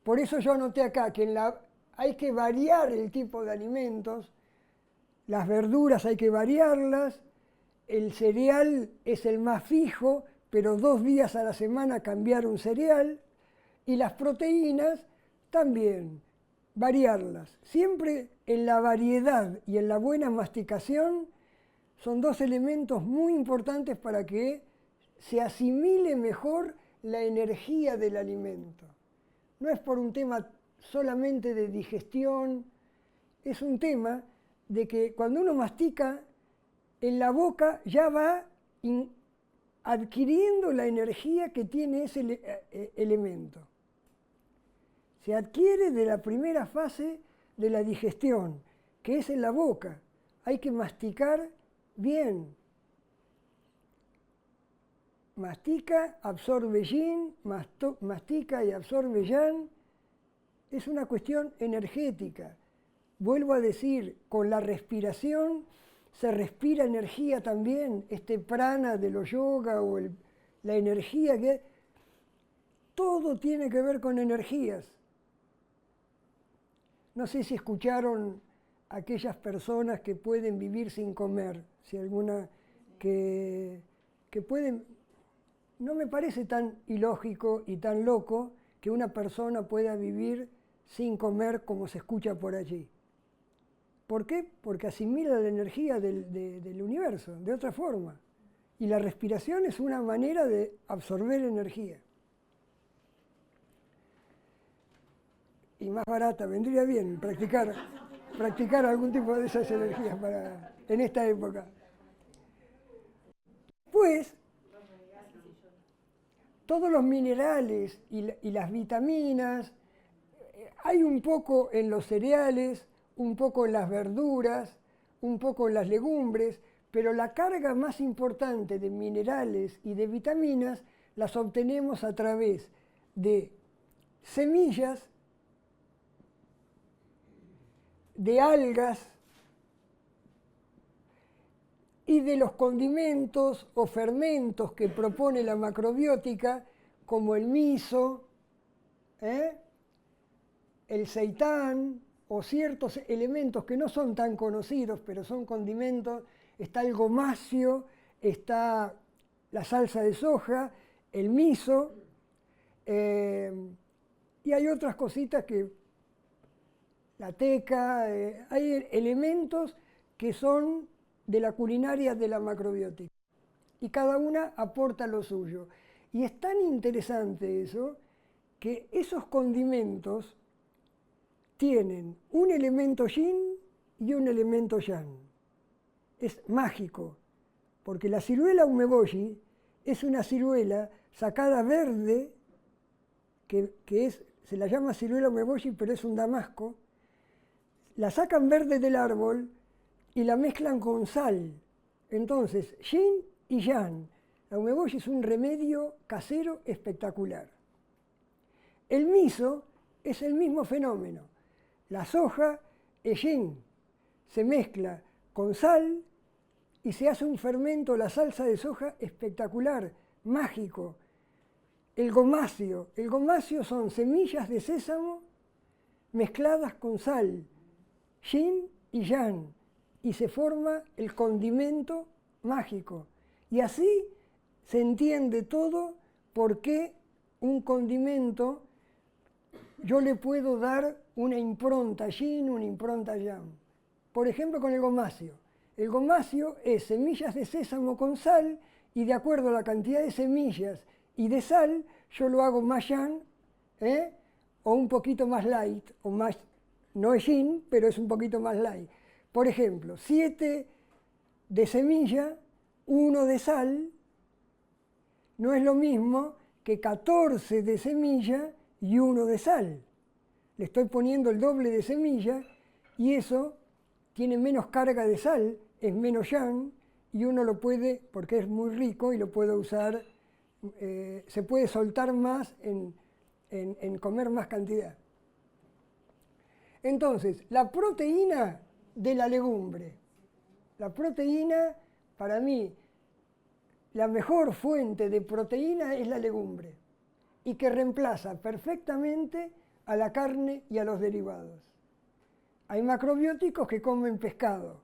Por eso yo anoté acá que hay que variar el tipo de alimentos, las verduras hay que variarlas, el cereal es el más fijo, pero 2 días a la semana cambiar un cereal, y las proteínas también, variarlas. Siempre en la variedad y en la buena masticación son 2 elementos muy importantes para que se asimile mejor la energía del alimento. No es por un tema solamente de digestión, es un tema de que cuando uno mastica, en la boca ya va adquiriendo la energía que tiene ese elemento. Se adquiere de la primera fase de la digestión, que es en la boca. Hay que masticar bien. Mastica, absorbe yin, mastica y absorbe yang. Es una cuestión energética. Vuelvo a decir, con la respiración se respira energía también, este prana de los yoga o la energía que... Todo tiene que ver con energías. No sé si escucharon aquellas personas que pueden vivir sin comer, si alguna que pueden... No me parece tan ilógico y tan loco que una persona pueda vivir sin comer como se escucha por allí. ¿Por qué? Porque asimila la energía del universo, de otra forma. Y la respiración es una manera de absorber energía. Y más barata, vendría bien practicar algún tipo de esas energías en esta época. Pues, todos los minerales y las vitaminas, hay un poco en los cereales, un poco en las verduras, un poco en las legumbres, pero la carga más importante de minerales y de vitaminas las obtenemos a través de semillas, de algas y de los condimentos o fermentos que propone la macrobiótica, como el miso, el seitán, o ciertos elementos que no son tan conocidos, pero son condimentos. Está el gomasio, está la salsa de soja, el miso, y hay otras cositas que, la teca, hay elementos que son de la culinaria de la macrobiótica. Y cada una aporta lo suyo. Y es tan interesante eso, que esos condimentos tienen un elemento yin y un elemento yang. Es mágico, porque la ciruela umeboshi es una ciruela sacada verde, se la llama ciruela umeboshi, pero es un damasco. La sacan verde del árbol y la mezclan con sal. Entonces, yin y yang. La umeboshi es un remedio casero espectacular. El miso es el mismo fenómeno. La soja es yin, se mezcla con sal y se hace un fermento, la salsa de soja, espectacular, mágico. El gomasio son semillas de sésamo mezcladas con sal, yin y yang, y se forma el condimento mágico. Y así se entiende todo por qué un condimento yo le puedo dar una impronta yin, una impronta yang. Por ejemplo, con el gomasio. El gomasio es semillas de sésamo con sal y de acuerdo a la cantidad de semillas y de sal, yo lo hago más yang, o un poquito más light, o más, no es yin, pero es un poquito más light. Por ejemplo, 7 de semilla, 1 de sal, no es lo mismo que 14 de semilla y 1 de sal. Le estoy poniendo el doble de semilla y eso tiene menos carga de sal, es menos yang, y uno lo puede, porque es muy rico y lo puede usar, se puede soltar más en comer más cantidad. Entonces, la proteína de la legumbre. La proteína, para mí, la mejor fuente de proteína es la legumbre y que reemplaza perfectamente a la carne y a los derivados. Hay macrobióticos que comen pescado.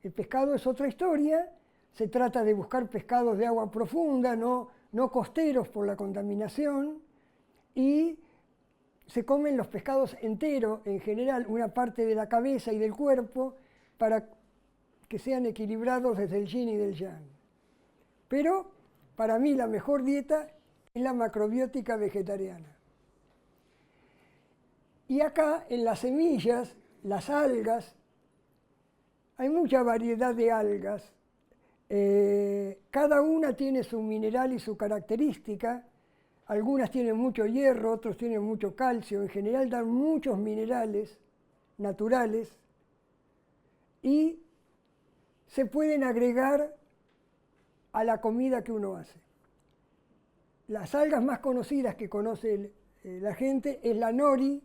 El pescado es otra historia, se trata de buscar pescados de agua profunda, no costeros por la contaminación, y se comen los pescados enteros, en general, una parte de la cabeza y del cuerpo, para que sean equilibrados desde el yin y del yang. Pero para mí la mejor dieta es la macrobiótica vegetariana. Y acá en las semillas, las algas, hay mucha variedad de algas. Cada una tiene su mineral y su característica. Algunas tienen mucho hierro, otros tienen mucho calcio. En general dan muchos minerales naturales y se pueden agregar a la comida que uno hace. Las algas más conocidas que conoce la gente es la nori,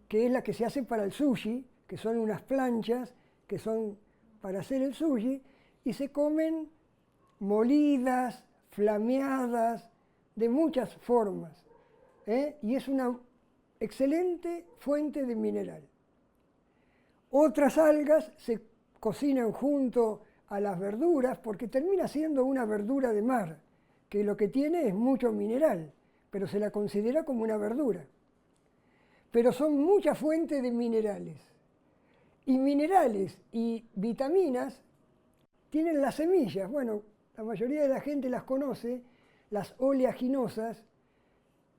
que es la que se hace para el sushi, que son unas planchas que son para hacer el sushi, y se comen molidas, flameadas, de muchas formas, y es una excelente fuente de mineral. Otras algas se cocinan junto a las verduras porque termina siendo una verdura de mar, que lo que tiene es mucho mineral, pero se la considera como una verdura. Pero son muchas fuentes de minerales. Y minerales y vitaminas tienen las semillas. Bueno, la mayoría de la gente las conoce, las oleaginosas,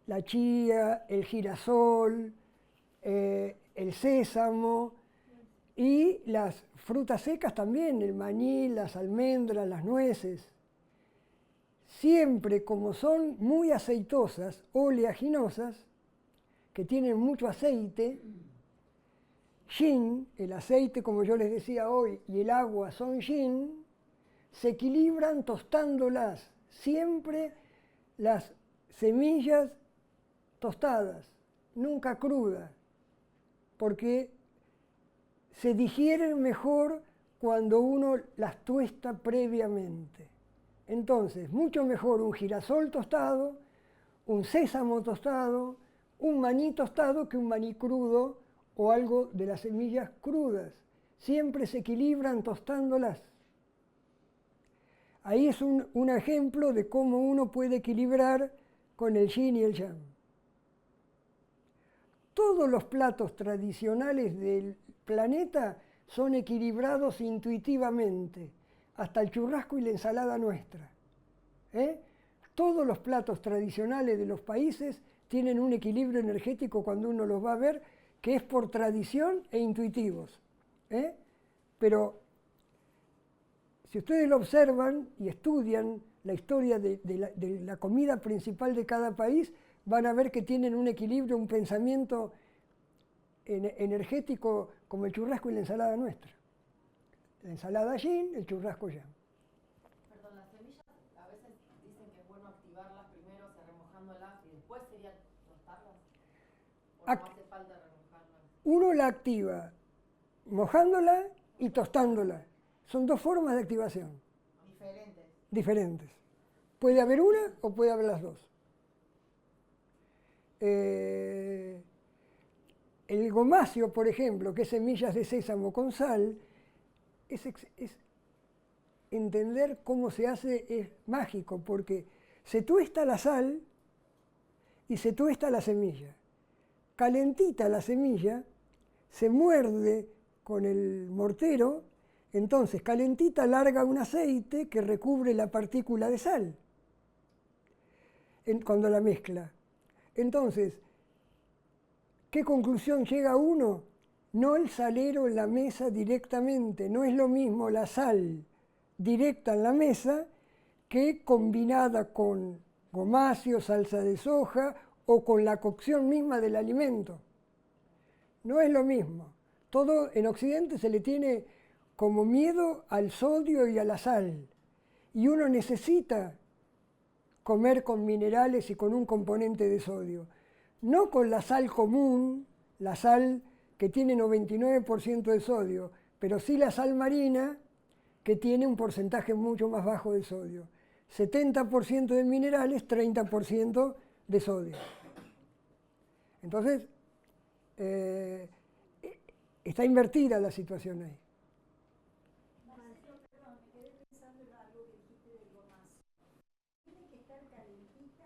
la chía, el girasol, el sésamo y las frutas secas también, el maní, las almendras, las nueces. Siempre como son muy aceitosas, oleaginosas, que tienen mucho aceite, yin, el aceite como yo les decía hoy, y el agua son yin, se equilibran tostándolas. Siempre las semillas tostadas, nunca crudas, porque se digieren mejor cuando uno las tuesta previamente. Entonces, mucho mejor un girasol tostado, un sésamo tostado, un maní tostado que un maní crudo o algo de las semillas crudas. Siempre se equilibran tostándolas. Ahí es un ejemplo de cómo uno puede equilibrar con el yin y el yang. Todos los platos tradicionales del planeta son equilibrados intuitivamente, hasta el churrasco y la ensalada nuestra. Todos los platos tradicionales de los países tienen un equilibrio energético cuando uno los va a ver, que es por tradición e intuitivos. Pero si ustedes lo observan y estudian la historia de la comida principal de cada país, van a ver que tienen un equilibrio, un pensamiento energético como el churrasco y la ensalada nuestra. La ensalada yin, el churrasco yang. Perdón, las semillas a veces dicen que es bueno activarlas primero, o sea, remojándolas y después sería tostarlas. ¿O no hace falta remojarlas? Uno la activa mojándola y tostándola. Son dos formas de activación. Diferentes. Diferentes. Puede haber una o puede haber las dos. El gomacio, por ejemplo, que es semillas de sésamo con sal, es entender cómo se hace, es mágico, porque se tuesta la sal y se tuesta la semilla. Calentita la semilla, se muerde con el mortero, entonces calentita larga un aceite que recubre la partícula de sal cuando la mezcla. Entonces, ¿qué conclusión llega uno? No el salero en la mesa directamente, no es lo mismo la sal directa en la mesa que combinada con gomáceo, salsa de soja o con la cocción misma del alimento. No es lo mismo. Todo en Occidente se le tiene como miedo al sodio y a la sal. Y uno necesita comer con minerales y con un componente de sodio. No con la sal común, la sal que tiene 99% de sodio, pero sí la sal marina que tiene un porcentaje mucho más bajo de sodio. 70% de minerales, 30% de sodio. Entonces, está invertida la situación ahí. Marcelo, perdón, me quedé pensando en algo que dijiste del gomazo. ¿Tiene que estar calentita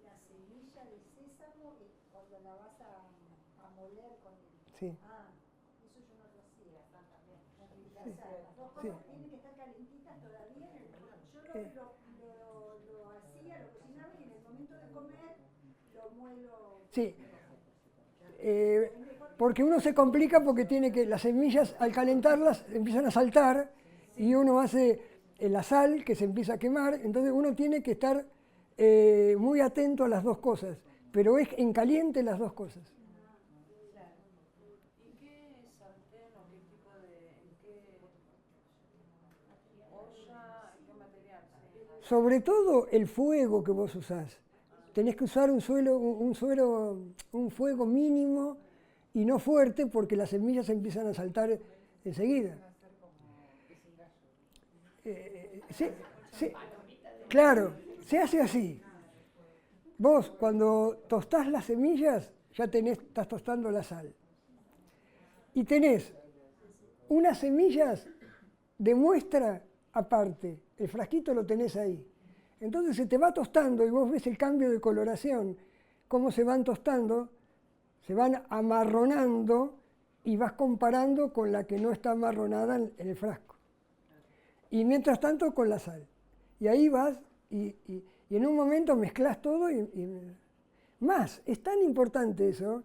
la semilla de sésamo cuando la vas a moler con el... Sí. Ah, eso yo no lo hacía también. Las dos Sí. cosas tienen que estar calentitas todavía. Yo lo hacía, lo cocinaba y en el momento de comer lo muelo. Sí. Porque uno se complica porque tiene que, las semillas al calentarlas empiezan a saltar y uno hace la sal que se empieza a quemar, entonces uno tiene que estar muy atento a las dos cosas, pero es en caliente las dos cosas. ¿Y qué sartén o qué tipo de, en qué olla, qué material? Sobre todo el fuego que vos usás. Tenés que usar un fuego mínimo y no fuerte porque las semillas empiezan a saltar enseguida. Claro, se hace así. Vos cuando tostás las semillas ya estás tostando la sal. Y tenés unas semillas de muestra aparte, el frasquito lo tenés ahí. Entonces se te va tostando y vos ves el cambio de coloración, cómo se van tostando, se van amarronando y vas comparando con la que no está amarronada en el frasco. Y mientras tanto con la sal. Y ahí vas y en un momento mezclas todo y más, es tan importante eso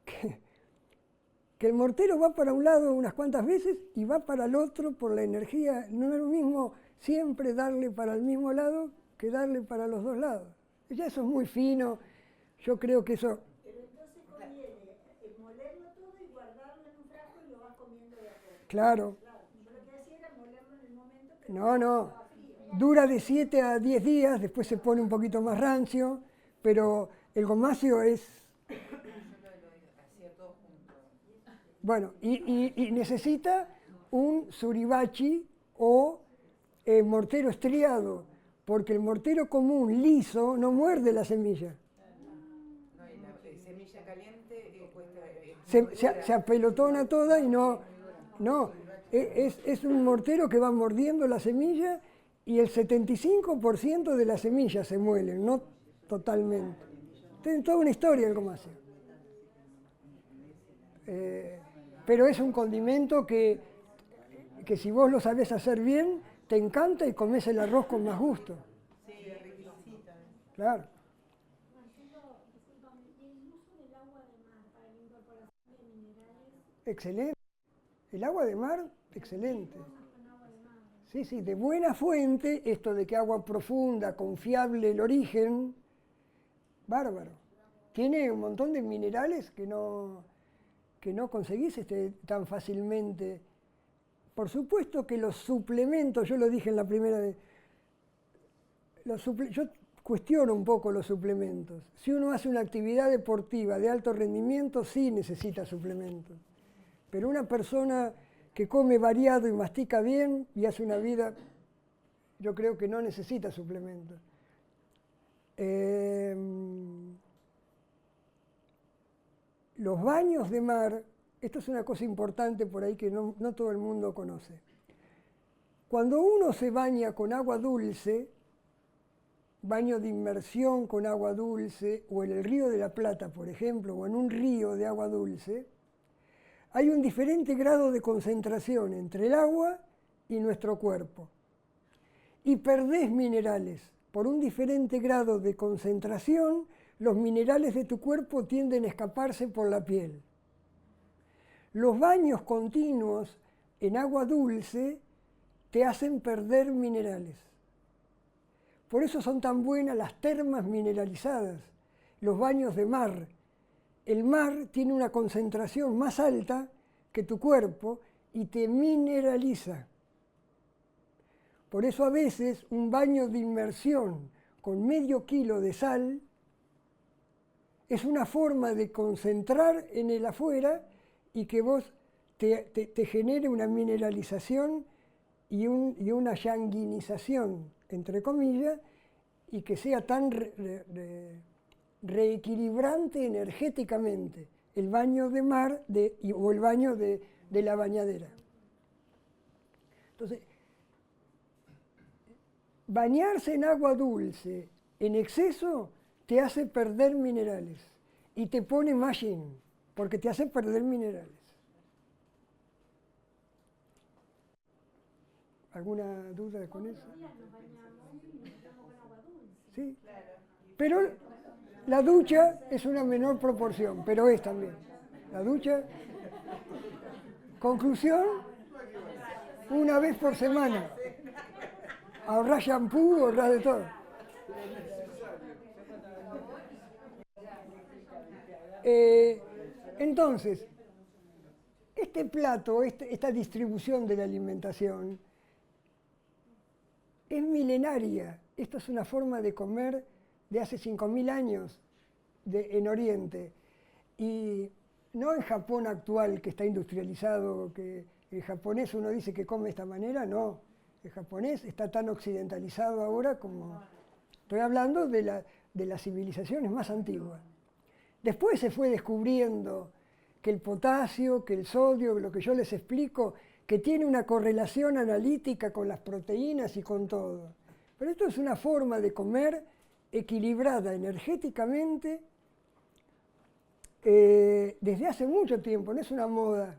que el mortero va para un lado unas cuantas veces y va para el otro por la energía. No es lo mismo siempre darle para el mismo lado que darle para los dos lados. Ya eso es muy fino, yo creo que eso... Pero entonces conviene molerlo todo y guardarlo en un frasco y lo vas comiendo de a poco. Claro. Yo lo que hacía era molerlo en el momento, pero No. estaba frío. Dura de 7 a 10 días, después se pone un poquito más rancio, pero el gomáceo es... Yo lo hacía todo junto. Bueno, y necesita un suribachi o mortero estriado, porque el mortero común liso no muerde la semilla. No, y la semilla caliente cuesta... Se apelotona toda y no, es un mortero que va mordiendo la semilla y el 75% de la semilla se muele, no totalmente. Tiene toda una historia el gomáceo. Pero es un condimento que si vos lo sabés hacer bien, te encanta y comés el arroz con más gusto. Sí, requisita. Claro. Marcelo, discúlpame, ¿y el uso del agua de mar para la incorporación de minerales? Excelente. El agua de mar, excelente. Cosas con agua de mar. Sí, de buena fuente, esto de que agua profunda, confiable el origen, bárbaro. Tiene un montón de minerales que no conseguís tan fácilmente. Por supuesto que los suplementos, yo lo dije en la primera vez, yo cuestiono un poco los suplementos. Si uno hace una actividad deportiva de alto rendimiento, sí necesita suplementos. Pero una persona que come variado y mastica bien y hace una vida, yo creo que no necesita suplementos. Los baños de mar, esto es una cosa importante por ahí que no todo el mundo conoce. Cuando uno se baña con agua dulce, baño de inmersión con agua dulce, o en el Río de la Plata, por ejemplo, o en un río de agua dulce, hay un diferente grado de concentración entre el agua y nuestro cuerpo. Y perdés minerales. Por un diferente grado de concentración, los minerales de tu cuerpo tienden a escaparse por la piel. Los baños continuos en agua dulce te hacen perder minerales. Por eso son tan buenas las termas mineralizadas, los baños de mar. El mar tiene una concentración más alta que tu cuerpo y te mineraliza. Por eso a veces un baño de inmersión con medio kilo de sal es una forma de concentrar en el afuera y que vos te genere una mineralización y una sanguinización, entre comillas, y que sea tan reequilibrante energéticamente el baño de mar o el baño de la bañadera. Entonces, bañarse en agua dulce en exceso te hace perder minerales y te pone más yin, porque te hace perder minerales. ¿Alguna duda con eso? Sí. Pero la ducha es una menor proporción, pero es también. La ducha, conclusión, una vez por semana. Ahorrás shampoo, ahorrás de todo. Entonces, este plato, esta distribución de la alimentación es milenaria. Esto es una forma de comer de hace 5.000 años en Oriente. Y no en Japón actual, que está industrializado, que el japonés uno dice que come de esta manera, no. El japonés está tan occidentalizado ahora como... Estoy hablando de las civilizaciones más antiguas. Después se fue descubriendo que el potasio, que el sodio, lo que yo les explico, que tiene una correlación analítica con las proteínas y con todo. Pero esto es una forma de comer equilibrada energéticamente desde hace mucho tiempo, no es una moda.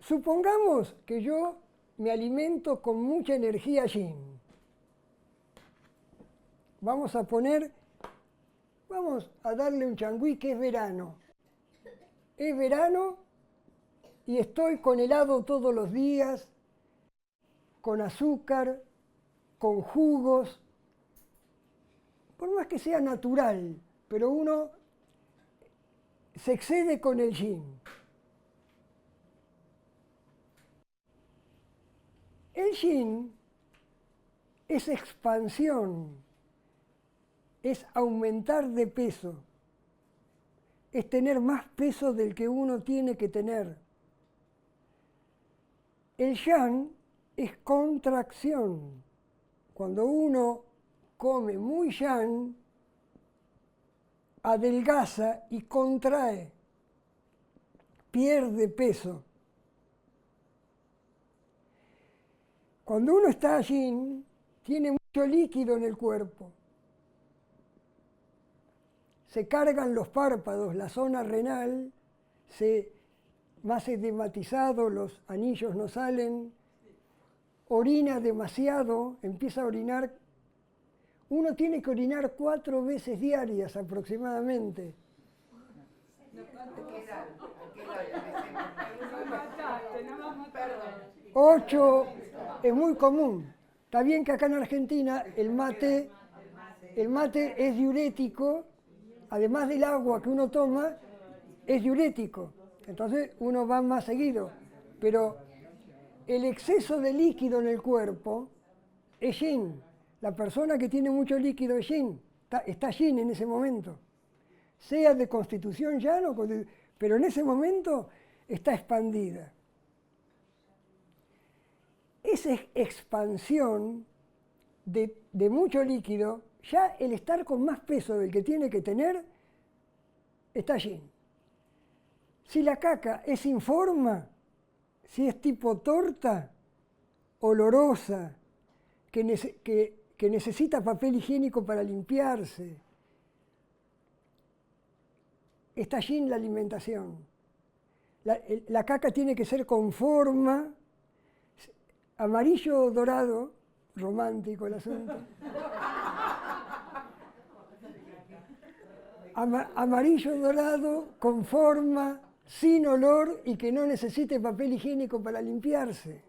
Supongamos que yo me alimento con mucha energía yin. Vamos a darle un changüí que es verano. Es verano y estoy con helado todos los días, con azúcar, con jugos, por más que sea natural, pero uno se excede con el yin. El yin es expansión, es aumentar de peso, es tener más peso del que uno tiene que tener. El yang es contracción. Cuando uno come muy yang, adelgaza y contrae, pierde peso. Cuando uno está yin, tiene mucho líquido en el cuerpo. Se cargan los párpados, la zona renal, más edematizado, los anillos no salen, orina demasiado, empieza a orinar. Uno tiene que orinar 4 veces diarias aproximadamente. 8 es muy común. Está bien que acá en Argentina el mate es diurético, además del agua que uno toma, es diurético. Entonces uno va más seguido. Pero el exceso de líquido en el cuerpo es yin. La persona que tiene mucho líquido es yin. Está yin en ese momento. Sea de constitución llana, pero en ese momento está expandida. Esa expansión de mucho líquido, ya el estar con más peso del que tiene que tener, está yin. Si la caca es sin forma, si es tipo torta, olorosa, que necesita papel higiénico para limpiarse, está yin la alimentación. La caca tiene que ser con forma, amarillo o dorado, romántico el asunto. Amarillo dorado, con forma, sin olor y que no necesite papel higiénico para limpiarse.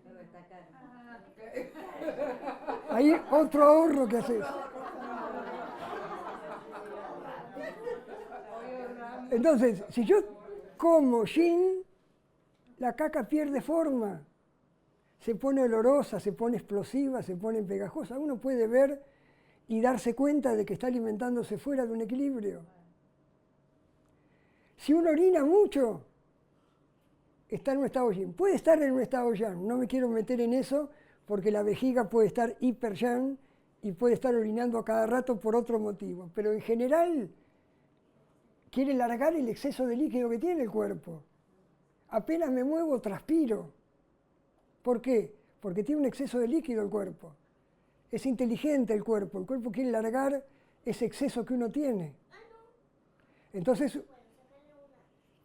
Ahí otro ahorro que haces. Entonces, si yo como yin, la caca pierde forma. Se pone olorosa, se pone explosiva, se pone pegajosa. Uno puede ver y darse cuenta de que está alimentándose fuera de un equilibrio. Si uno orina mucho, está en un estado yin. Puede estar en un estado yang. No me quiero meter en eso porque la vejiga puede estar hiper yang y puede estar orinando a cada rato por otro motivo. Pero en general quiere largar el exceso de líquido que tiene el cuerpo. Apenas me muevo, transpiro. ¿Por qué? Porque tiene un exceso de líquido el cuerpo. Es inteligente el cuerpo quiere largar ese exceso que uno tiene. Entonces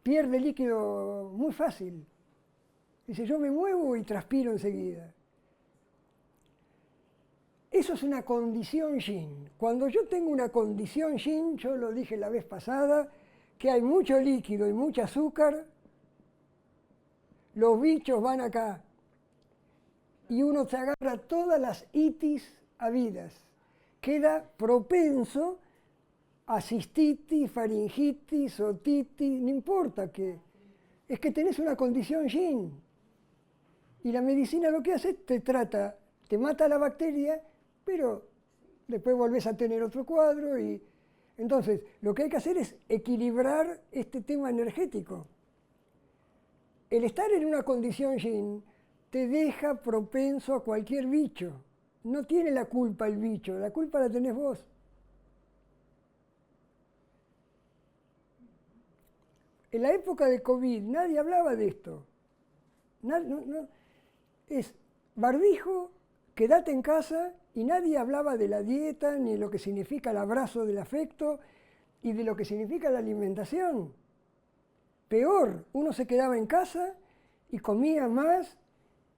pierde líquido muy fácil. Dice, yo me muevo y transpiro enseguida. Eso es una condición yin. Cuando yo tengo una condición yin, yo lo dije la vez pasada, que hay mucho líquido y mucho azúcar, los bichos van acá. Y uno se agarra todas las itis habidas. Queda propenso a cistitis, faringitis, otitis, no importa qué. Es que tenés una condición yin. Y la medicina lo que hace, te trata, te mata la bacteria, pero después volvés a tener otro cuadro. Y entonces, lo que hay que hacer es equilibrar este tema energético. El estar en una condición yin te deja propenso a cualquier bicho. No tiene la culpa el bicho, la culpa la tenés vos. En la época de COVID nadie hablaba de esto. Es barbijo, quédate en casa, y nadie hablaba de la dieta, ni de lo que significa el abrazo del afecto, y de lo que significa la alimentación. Peor, uno se quedaba en casa y comía más,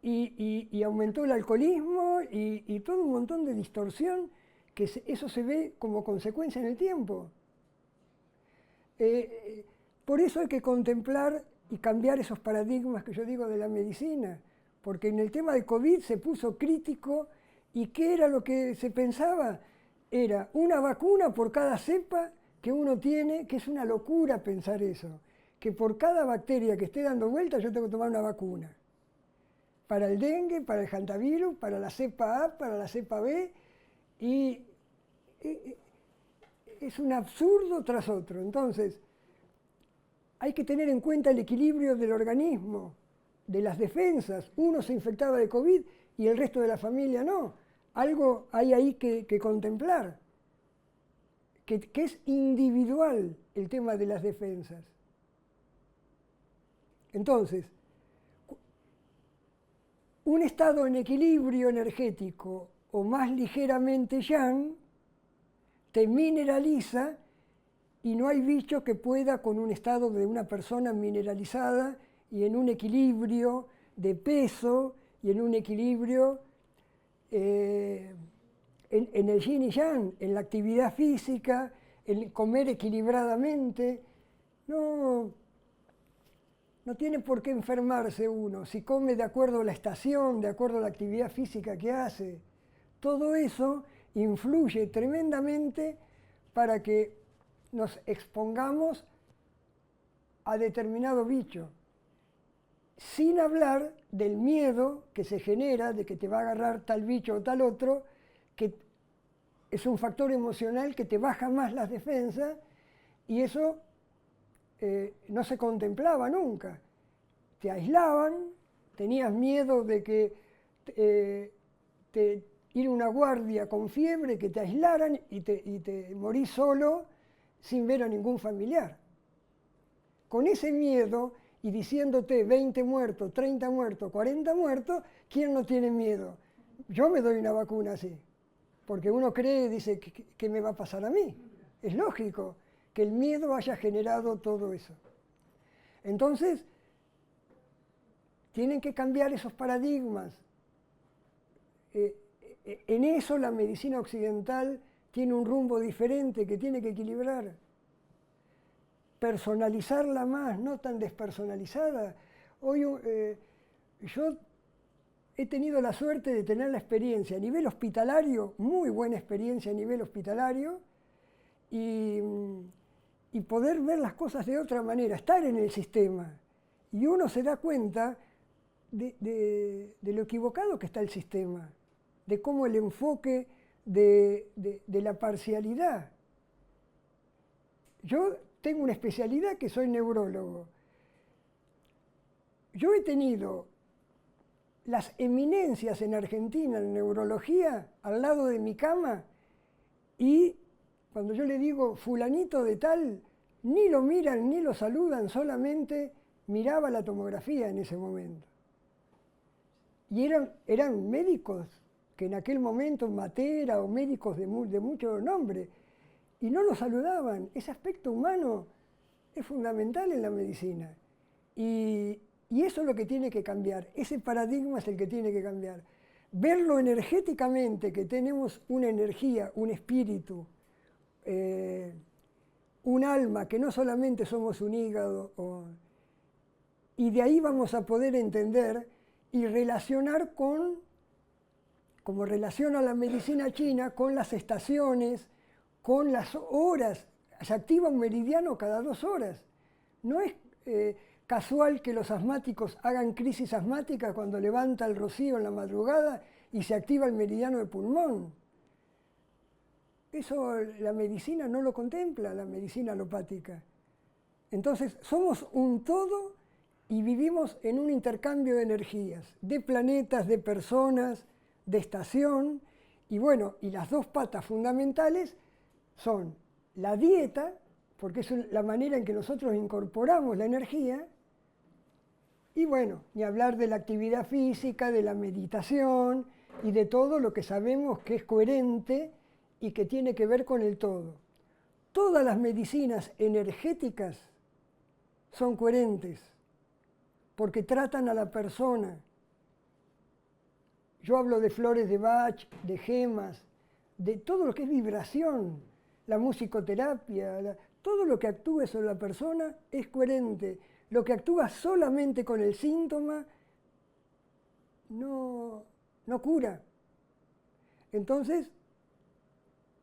y aumentó el alcoholismo, y todo un montón de distorsión, que eso se ve como consecuencia en el tiempo. Por eso hay que contemplar y cambiar esos paradigmas que yo digo de la medicina, porque en el tema del COVID se puso crítico, y ¿qué era lo que se pensaba? Era una vacuna por cada cepa que uno tiene, que es una locura pensar eso, que por cada bacteria que esté dando vuelta yo tengo que tomar una vacuna. Para el dengue, para el hantavirus, para la cepa A, para la cepa B, y es un absurdo tras otro. Entonces, hay que tener en cuenta el equilibrio del organismo, de las defensas. Uno se infectaba de COVID y el resto de la familia no. Algo hay ahí que contemplar, que es individual el tema de las defensas. Entonces, un estado en equilibrio energético o más ligeramente yang te mineraliza, y no hay bicho que pueda con un estado de una persona mineralizada y en un equilibrio de peso y en un equilibrio en el yin y yang, en la actividad física, en comer equilibradamente. No tiene por qué enfermarse uno, si come de acuerdo a la estación, de acuerdo a la actividad física que hace. Todo eso influye tremendamente para que nos expongamos a determinado bicho, sin hablar del miedo que se genera de que te va a agarrar tal bicho o tal otro, que es un factor emocional que te baja más las defensas, y eso no se contemplaba nunca. Te aislaban, tenías miedo de que ir a una guardia con fiebre, que te aislaran y te morís solo sin ver a ningún familiar. Con ese miedo y diciéndote 20 muertos, 30 muertos, 40 muertos, ¿quién no tiene miedo? Yo me doy una vacuna así, porque uno cree, dice, ¿qué me va a pasar a mí? Es lógico que el miedo haya generado todo eso. Entonces, tienen que cambiar esos paradigmas. En eso la medicina occidental tiene un rumbo diferente que tiene que equilibrar. Personalizarla más, no tan despersonalizada. Hoy yo he tenido la suerte de tener la experiencia a nivel hospitalario, muy buena experiencia a nivel hospitalario, y poder ver las cosas de otra manera, estar en el sistema. Y uno se da cuenta de lo equivocado que está el sistema, de cómo el enfoque de la parcialidad. Yo tengo una especialidad que soy neurólogo. Yo he tenido las eminencias en Argentina en neurología al lado de mi cama, y cuando yo le digo fulanito de tal, ni lo miran ni lo saludan, solamente miraba la tomografía en ese momento. Y eran médicos que en aquel momento, Matera o médicos de mucho nombre, y no lo saludaban. Ese aspecto humano es fundamental en la medicina. Y eso es lo que tiene que cambiar, ese paradigma es el que tiene que cambiar. Verlo energéticamente, que tenemos una energía, un espíritu, un alma, que no solamente somos un hígado, y de ahí vamos a poder entender y relacionar como relaciona la medicina china, con las estaciones, con las horas. Se activa un meridiano cada 2 horas. No es casual que los asmáticos hagan crisis asmática cuando levanta el rocío en la madrugada y se activa el meridiano de pulmón. Eso la medicina no lo contempla, la medicina alopática. Entonces, somos un todo y vivimos en un intercambio de energías, de planetas, de personas, de estación. Y bueno, y las 2 patas fundamentales son la dieta, porque es la manera en que nosotros incorporamos la energía, y bueno, ni hablar de la actividad física, de la meditación y de todo lo que sabemos que es coherente y que tiene que ver con el todo. Todas las medicinas energéticas son coherentes porque tratan a la persona. Yo hablo de flores de Bach, de gemas, de todo lo que es vibración, la musicoterapia, todo lo que actúe sobre la persona es coherente. Lo que actúa solamente con el síntoma no cura. Entonces,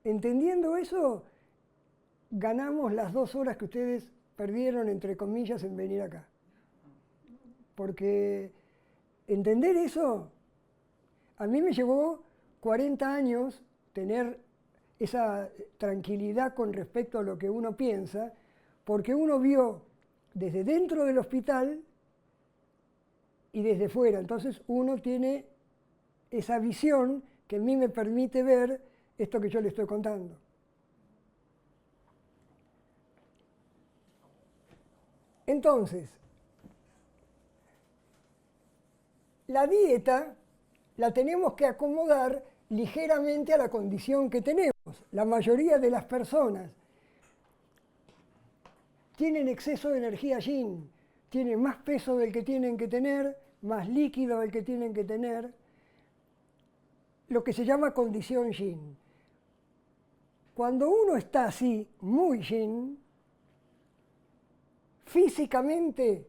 entendiendo eso, ganamos las 2 horas que ustedes perdieron, entre comillas, en venir acá. Porque entender eso, a mí me llevó 40 años tener esa tranquilidad con respecto a lo que uno piensa, porque uno vio desde dentro del hospital y desde fuera. Entonces uno tiene esa visión que a mí me permite ver esto que yo le estoy contando. Entonces, la dieta la tenemos que acomodar ligeramente a la condición que tenemos. La mayoría de las personas tienen exceso de energía yin, tienen más peso del que tienen que tener, más líquido del que tienen que tener, lo que se llama condición yin. Cuando uno está así, muy yin, físicamente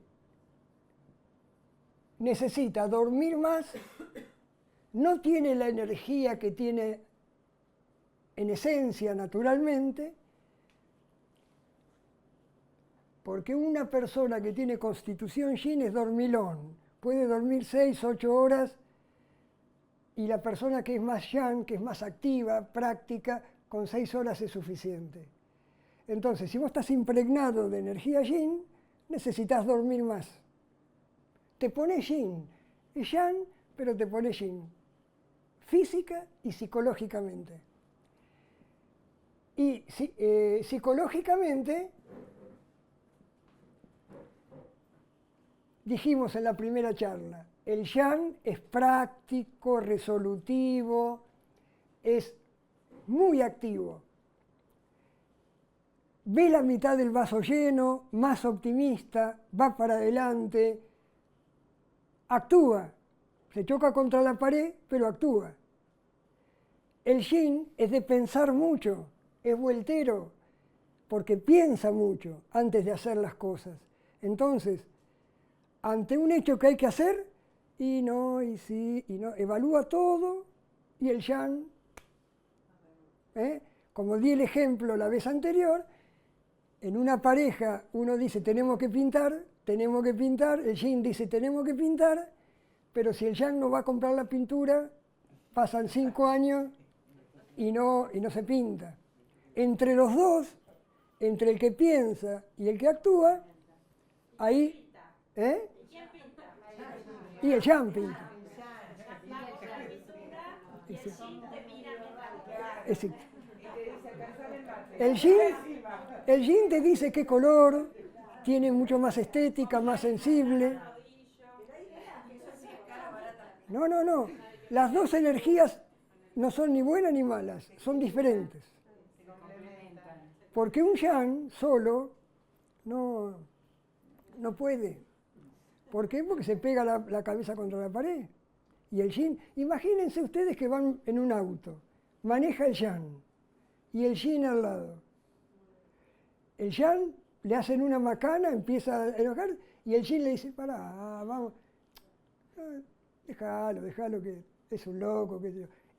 necesita dormir más, no tiene la energía que tiene en esencia naturalmente, porque una persona que tiene constitución yin es dormilón, puede dormir 6, 8 horas, y la persona que es más yang, que es más activa, práctica, con 6 horas es suficiente. Entonces, si vos estás impregnado de energía yin, necesitas dormir más. Te pones yin, es yang, pero te pones yin, física y psicológicamente. Y psicológicamente, dijimos en la primera charla, el yang es práctico, resolutivo, es muy activo. Ve la mitad del vaso lleno, más optimista, va para adelante, actúa. Se choca contra la pared, pero actúa. El yin es de pensar mucho, es vueltero, porque piensa mucho antes de hacer las cosas. Entonces, ante un hecho que hay que hacer, y no, y sí, y no. Evalúa todo y el yang, como di el ejemplo la vez anterior, en una pareja uno dice tenemos que pintar, el yin dice tenemos que pintar, pero si el yang no va a comprar la pintura, pasan 5 años y no se pinta. Entre los dos, entre el que piensa y el que actúa, ahí, y el yang pinta. El yin te dice qué color, tiene mucho más estética, más sensible. No. Las dos energías no son ni buenas ni malas, son diferentes. Porque un yang solo no puede. ¿Por qué? Porque se pega la cabeza contra la pared. Y el yin, imagínense ustedes que van en un auto, maneja el yang y el yin al lado. El yang le hacen una macana, empieza a enojar y el yin le dice, pará, vamos, déjalo que es un loco.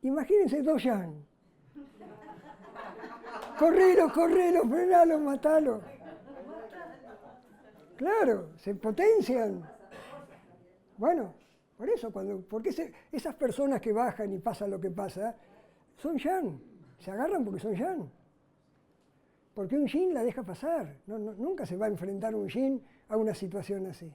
Imagínense 2 yang. Correlo, frenalo, matalo. Claro, se potencian. Bueno, por eso, porque esas personas que bajan y pasa lo que pasa, son yang. Se agarran porque son yang. Porque un yin la deja pasar. Nunca se va a enfrentar un yin a una situación así.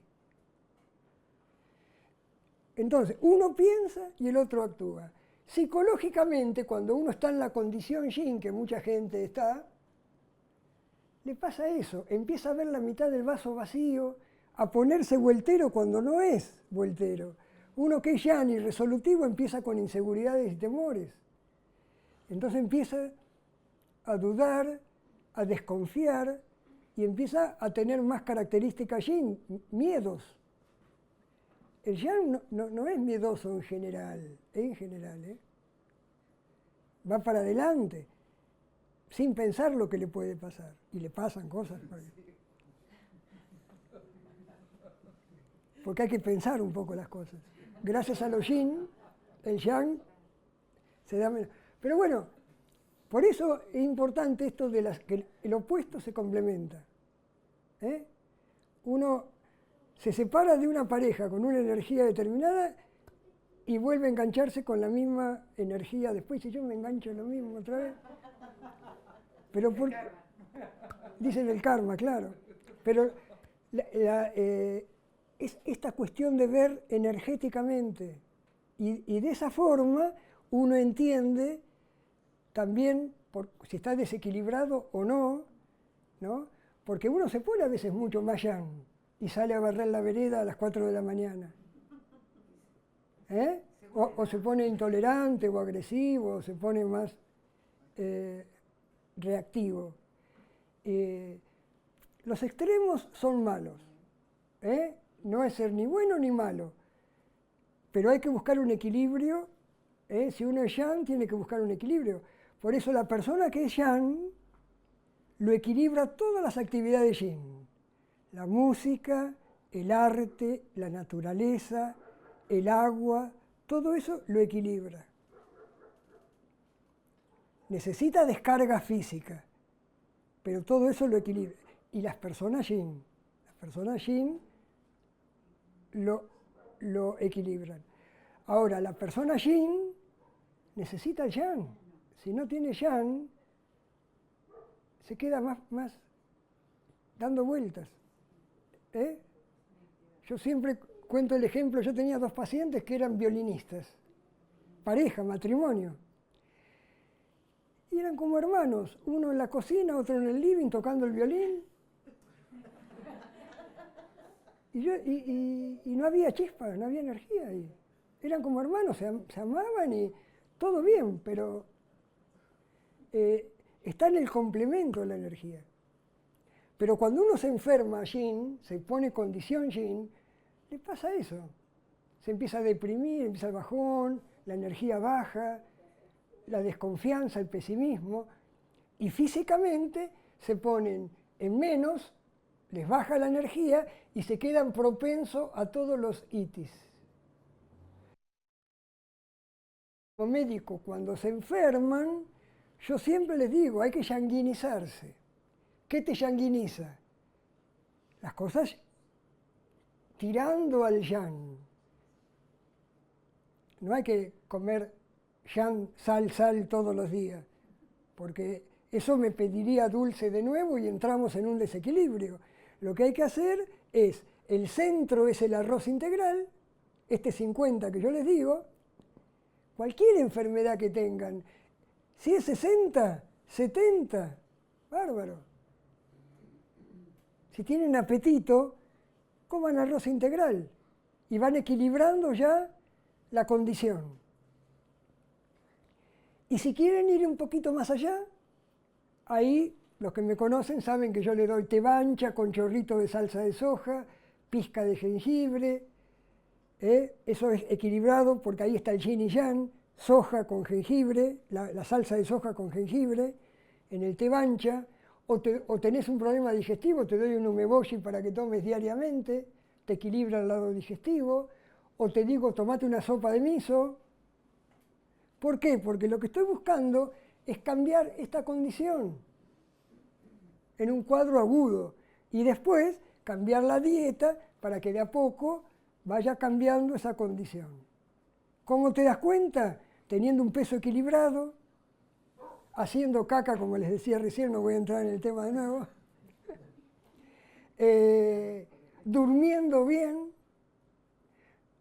Entonces, uno piensa y el otro actúa. Psicológicamente, cuando uno está en la condición yin, que mucha gente está, le pasa eso. Empieza a ver la mitad del vaso vacío, a ponerse vueltero cuando no es vueltero. Uno que es yang y resolutivo empieza con inseguridades y temores. Entonces empieza a dudar, a desconfiar y empieza a tener más características yin, miedos. El yang no es miedoso en general, va para adelante, sin pensar lo que le puede pasar. Y le pasan cosas. Porque hay que pensar un poco las cosas. Gracias a los yin, el yang se da menos. Pero bueno, por eso es importante esto de que el opuesto se complementa. Uno se separa de una pareja con una energía determinada y vuelve a engancharse con la misma energía. Después, si yo me engancho en lo mismo otra vez. Pero dicen el karma, claro. Pero es esta cuestión de ver energéticamente. Y de esa forma uno entiende también si está desequilibrado o no, porque uno se pone a veces mucho más yang y sale a barrer la vereda a las 4 de la mañana. O se pone intolerante o agresivo, o se pone más reactivo. Los extremos son malos. No es ser ni bueno ni malo, pero hay que buscar un equilibrio. Si uno es yang, tiene que buscar un equilibrio. Por eso la persona que es yang lo equilibra todas las actividades yin. La música, el arte, la naturaleza, el agua, todo eso lo equilibra. Necesita descarga física, pero todo eso lo equilibra. Y las personas yin lo equilibran. Ahora, la persona yin necesita el yang. Si no tiene yang, se queda más dando vueltas. Yo siempre cuento el ejemplo, yo tenía 2 pacientes que eran violinistas, pareja, matrimonio. Y eran como hermanos, uno en la cocina, otro en el living tocando el violín. Y no había chispa, no había energía. Y eran como hermanos, se amaban y todo bien, pero está en el complemento de la energía. Pero cuando uno se enferma yin, se pone condición yin, le pasa eso. Se empieza a deprimir, empieza el bajón, la energía baja, la desconfianza, el pesimismo, y físicamente se ponen en menos, les baja la energía y se quedan propensos a todos los itis. Como médico, cuando se enferman, yo siempre les digo, hay que sanguinizarse. ¿Qué te sanguiniza? Las cosas tirando al yang. No hay que comer yang, sal todos los días, porque eso me pediría dulce de nuevo y entramos en un desequilibrio. Lo que hay que hacer es, el centro es el arroz integral, este 50 que yo les digo, cualquier enfermedad que tengan, si es 60, 70, bárbaro. Si tienen apetito, coman arroz integral y van equilibrando ya la condición. Y si quieren ir un poquito más allá, ahí los que me conocen saben que yo le doy té bancha con chorrito de salsa de soja, pizca de jengibre. Eso es equilibrado porque ahí está el yin y yang, soja con jengibre, la salsa de soja con jengibre en el té bancha. O tenés un problema digestivo, te doy un umeboshi para que tomes diariamente, te equilibra el lado digestivo. O te digo, tomate una sopa de miso. ¿Por qué? Porque lo que estoy buscando es cambiar esta condición en un cuadro agudo y después cambiar la dieta para que de a poco vaya cambiando esa condición. ¿Cómo te das cuenta? Teniendo un peso equilibrado, haciendo caca, como les decía recién, no voy a entrar en el tema de nuevo, durmiendo bien.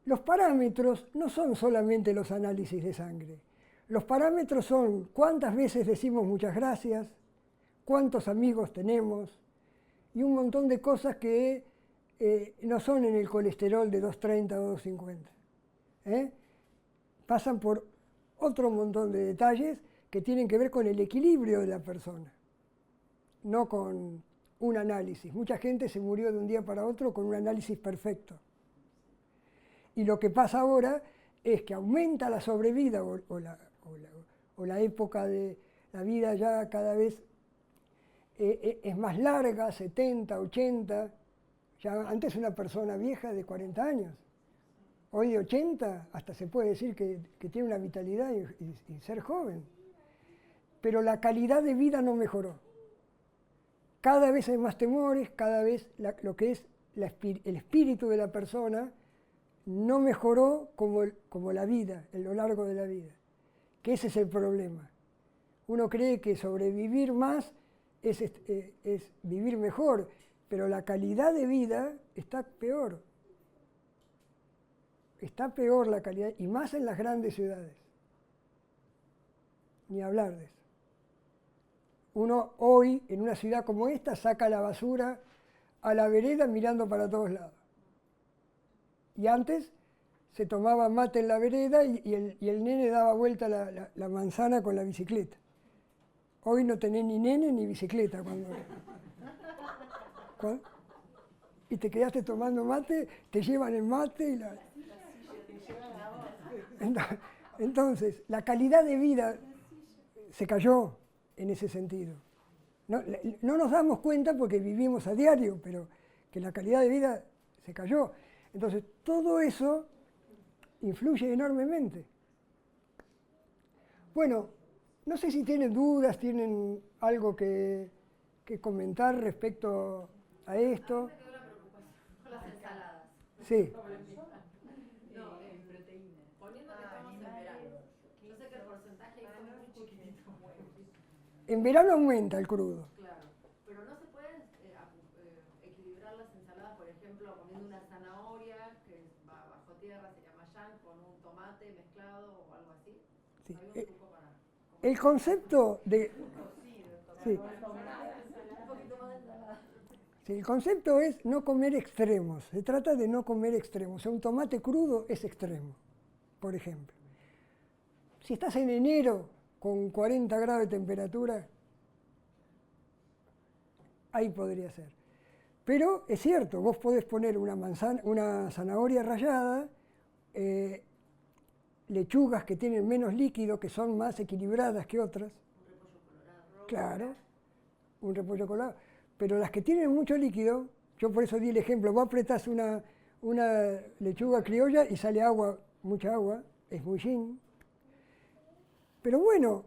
Los parámetros no son solamente los análisis de sangre. Los parámetros son cuántas veces decimos muchas gracias, cuántos amigos tenemos y un montón de cosas que no son en el colesterol de 230 o 250. Pasan por otro montón de detalles que tienen que ver con el equilibrio de la persona, no con un análisis. Mucha gente se murió de un día para otro con un análisis perfecto. Y lo que pasa ahora es que aumenta la sobrevida o la época de la vida ya cada vez es más larga, 70, 80. Ya antes una persona vieja de 40 años. Hoy de 80 hasta se puede decir que tiene una vitalidad y ser joven. Pero la calidad de vida no mejoró. Cada vez hay más temores, cada vez lo que es el espíritu de la persona no mejoró como la vida, en lo largo de la vida. Que ese es el problema. Uno cree que sobrevivir más es vivir mejor, pero la calidad de vida está peor. Está peor la calidad, y más en las grandes ciudades. Ni hablar de eso. Uno hoy, en una ciudad como esta, saca la basura a la vereda mirando para todos lados. Y antes se tomaba mate en la vereda y el nene daba vuelta la manzana con la bicicleta. Hoy no tenés ni nene ni bicicleta. Y te quedaste tomando mate, te llevan el mate Entonces, la calidad de vida se cayó en ese sentido. No nos damos cuenta porque vivimos a diario, pero que la calidad de vida se cayó. Entonces, todo eso influye enormemente. Bueno, no sé si tienen dudas, tienen algo que comentar respecto a esto. Me quedó la preocupación con las ensaladas. Sí. No, proteínas. Poniendo que estamos en verano. Yo sé que el porcentaje es muy chiquitito. En verano aumenta el crudo. Claro, pero no se pueden equilibrar las ensaladas, por ejemplo, comiendo una zanahoria que va bajo tierra, se llama yang, con un tomate mezclado o algo así. Sí. ¿Hay un truco para...? El concepto de... Sí. Un poquito más de ensalada. Sí, el concepto es no comer extremos. Se trata de no comer extremos. O sea, un tomate crudo es extremo, por ejemplo. Si estás en enero con 40 grados de temperatura, ahí podría ser. Pero es cierto, vos podés poner una zanahoria rallada, lechugas que tienen menos líquido, que son más equilibradas que otras. Un repollo colorado. Claro, un repollo colorado. Pero las que tienen mucho líquido, yo por eso di el ejemplo, vos apretás una lechuga criolla y sale agua, mucha agua, es muy yin. Pero bueno,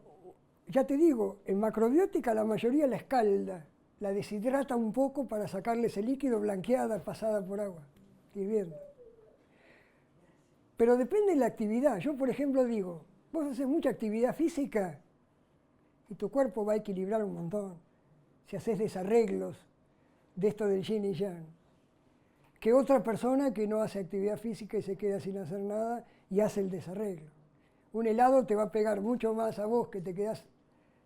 ya te digo, en macrobiótica la mayoría la escalda, la deshidrata un poco para sacarle ese líquido blanqueada, pasada por agua, hirviendo. Pero depende de la actividad. Yo, por ejemplo, digo, vos haces mucha actividad física y tu cuerpo va a equilibrar un montón. Si haces desarreglos de esto del yin y yang. Que otra persona que no hace actividad física y se queda sin hacer nada y hace el desarreglo. Un helado te va a pegar mucho más a vos que te quedás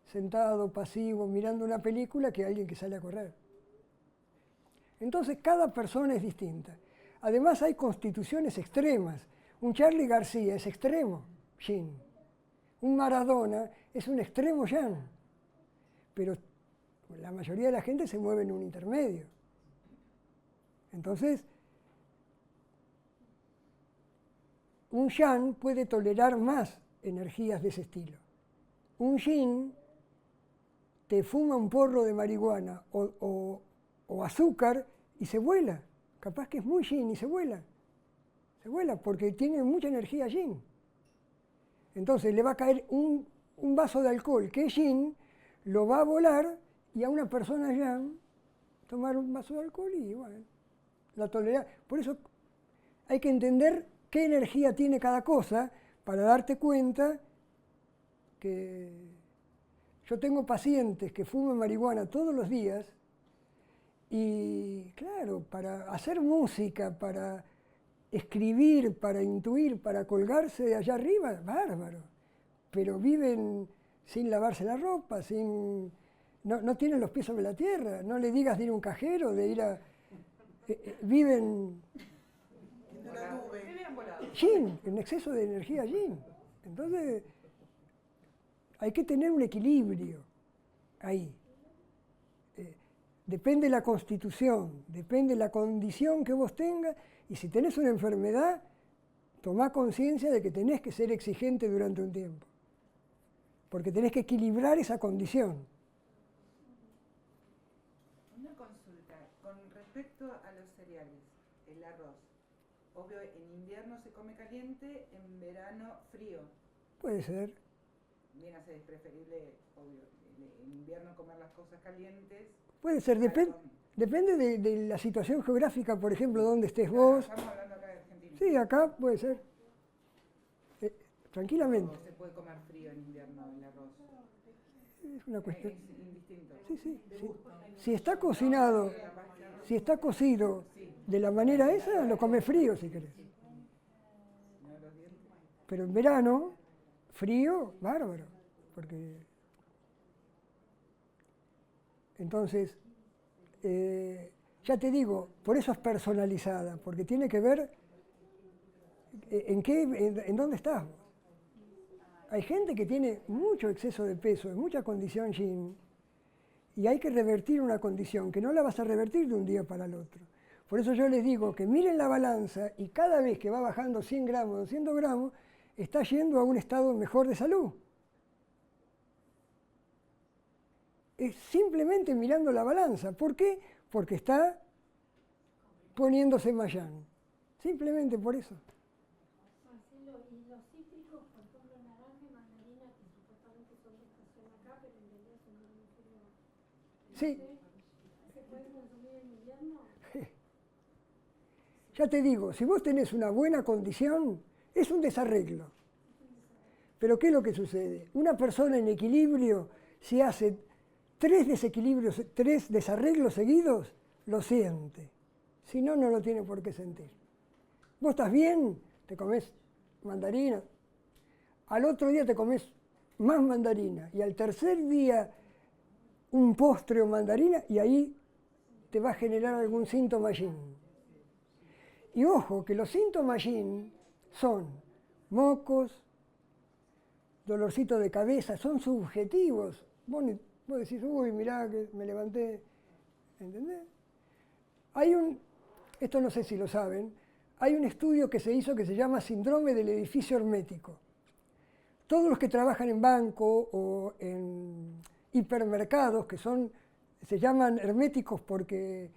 sentado, pasivo, mirando una película que alguien que sale a correr. Entonces cada persona es distinta. Además hay constituciones extremas. Un Charly García es extremo yin. Un Maradona es un extremo yang. Pero la mayoría de la gente se mueve en un intermedio. Entonces, un yang puede tolerar más energías de ese estilo. Un yin te fuma un porro de marihuana o azúcar y se vuela. Capaz que es muy yin y se vuela. Se vuela porque tiene mucha energía yin. Entonces le va a caer un vaso de alcohol que es yin, lo va a volar y a una persona yang tomar un vaso de alcohol y bueno, la tolera. Por eso hay que entender qué energía tiene cada cosa para darte cuenta que yo tengo pacientes que fuman marihuana todos los días y claro, para hacer música, para escribir, para intuir, para colgarse de allá arriba, bárbaro. Pero viven sin lavarse la ropa, no tienen los pies sobre la tierra. No le digas de ir a un cajero, de ir a... viven... yin, en exceso de energía yin. Entonces, hay que tener un equilibrio ahí. Depende de la constitución, depende de la condición que vos tengas, y si tenés una enfermedad, tomá conciencia de que tenés que ser exigente durante un tiempo, porque tenés que equilibrar esa condición. Una consulta, con respecto a los cereales, el arroz, obvio en invierno se come caliente, en verano frío. Puede ser. Bien, es preferible, obvio, en invierno comer las cosas calientes. Puede ser, depende de la situación geográfica, por ejemplo, donde estés vos. Estamos hablando acá de Argentina. Sí, acá puede ser. Tranquilamente. ¿O se puede comer frío en invierno el arroz? Es una cuestión. Es indistinto. Sí, sí. Si está cocinado, si está cocido de la manera esa, lo comes frío si querés. Pero en verano, frío, bárbaro. Porque entonces, ya te digo, por eso es personalizada, porque tiene que ver en dónde estás. Hay gente que tiene mucho exceso de peso, mucha condición yin, y hay que revertir una condición que no la vas a revertir de un día para el otro. Por eso yo les digo que miren la balanza y cada vez que va bajando 100 gramos, 200 gramos, está yendo a un estado mejor de salud. Es simplemente mirando la balanza. ¿Por qué? Porque está poniéndose más yang. Simplemente por eso. Marcelo, y los cítricos, por ejemplo, naranja y mandarina, que supuestamente son de estación acá, pero en realidad son de hemisferio. Sí. ¿Se pueden consumir en invierno? Ya te digo, si vos tenés una buena condición, es un desarreglo. Pero ¿qué es lo que sucede? Una persona en equilibrio, si hace 3 desarreglos seguidos, lo siente. Si no, no lo tiene por qué sentir. Vos estás bien, te comés mandarina. Al otro día te comés más mandarina. Y al tercer día un postre o mandarina y ahí te va a generar algún síntoma yin. Y ojo, que los síntomas yin son mocos, dolorcito de cabeza, son subjetivos. Vos decís, uy, mirá que me levanté, ¿entendés? Esto no sé si lo saben, hay un estudio que se hizo que se llama síndrome del edificio hermético. Todos los que trabajan en banco o en hipermercados, que se llaman herméticos porque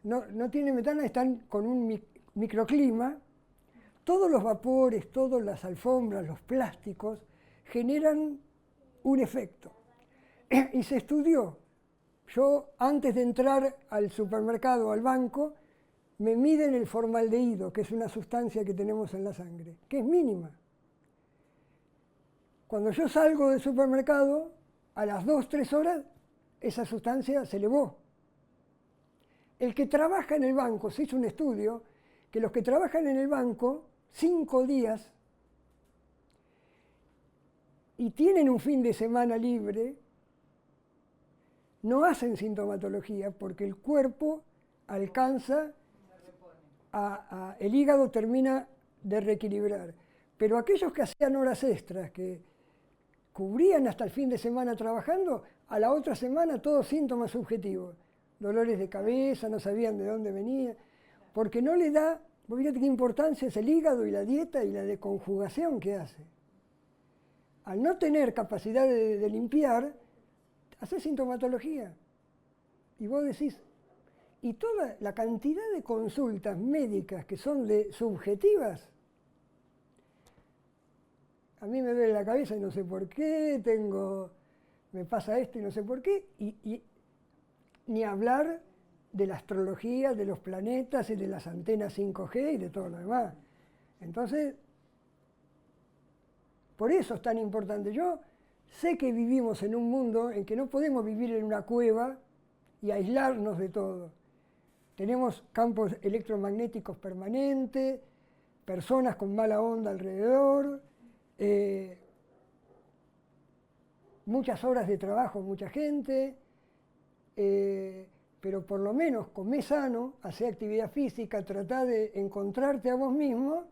no tienen ventana, están con un microclima, todos los vapores, todas las alfombras, los plásticos, generan un efecto. Y se estudió. Yo, antes de entrar al supermercado o al banco, me miden el formaldehído, que es una sustancia que tenemos en la sangre, que es mínima. Cuando yo salgo del supermercado, a las 2, 3 horas, esa sustancia se elevó. El que trabaja en el banco, se hizo un estudio, que los que trabajan en el banco, 5 días, y tienen un fin de semana libre, no hacen sintomatología porque el cuerpo alcanza, el hígado termina de reequilibrar. Pero aquellos que hacían horas extras, que cubrían hasta el fin de semana trabajando, a la otra semana todos síntomas subjetivos. Dolores de cabeza, no sabían de dónde venía, porque no le da, fíjate qué importancia es el hígado y la dieta y la deconjugación que hace. Al no tener capacidad de limpiar, hace sintomatología. Y vos decís, y toda la cantidad de consultas médicas que son subjetivas, a mí me duele la cabeza y no sé por qué, me pasa esto y no sé por qué, y ni hablar de la astrología, de los planetas y de las antenas 5G y de todo lo demás. Entonces, por eso es tan importante. Yo sé que vivimos en un mundo en que no podemos vivir en una cueva y aislarnos de todo. Tenemos campos electromagnéticos permanentes, personas con mala onda alrededor, muchas horas de trabajo, mucha gente, pero por lo menos comé sano, hacé actividad física, tratá de encontrarte a vos mismo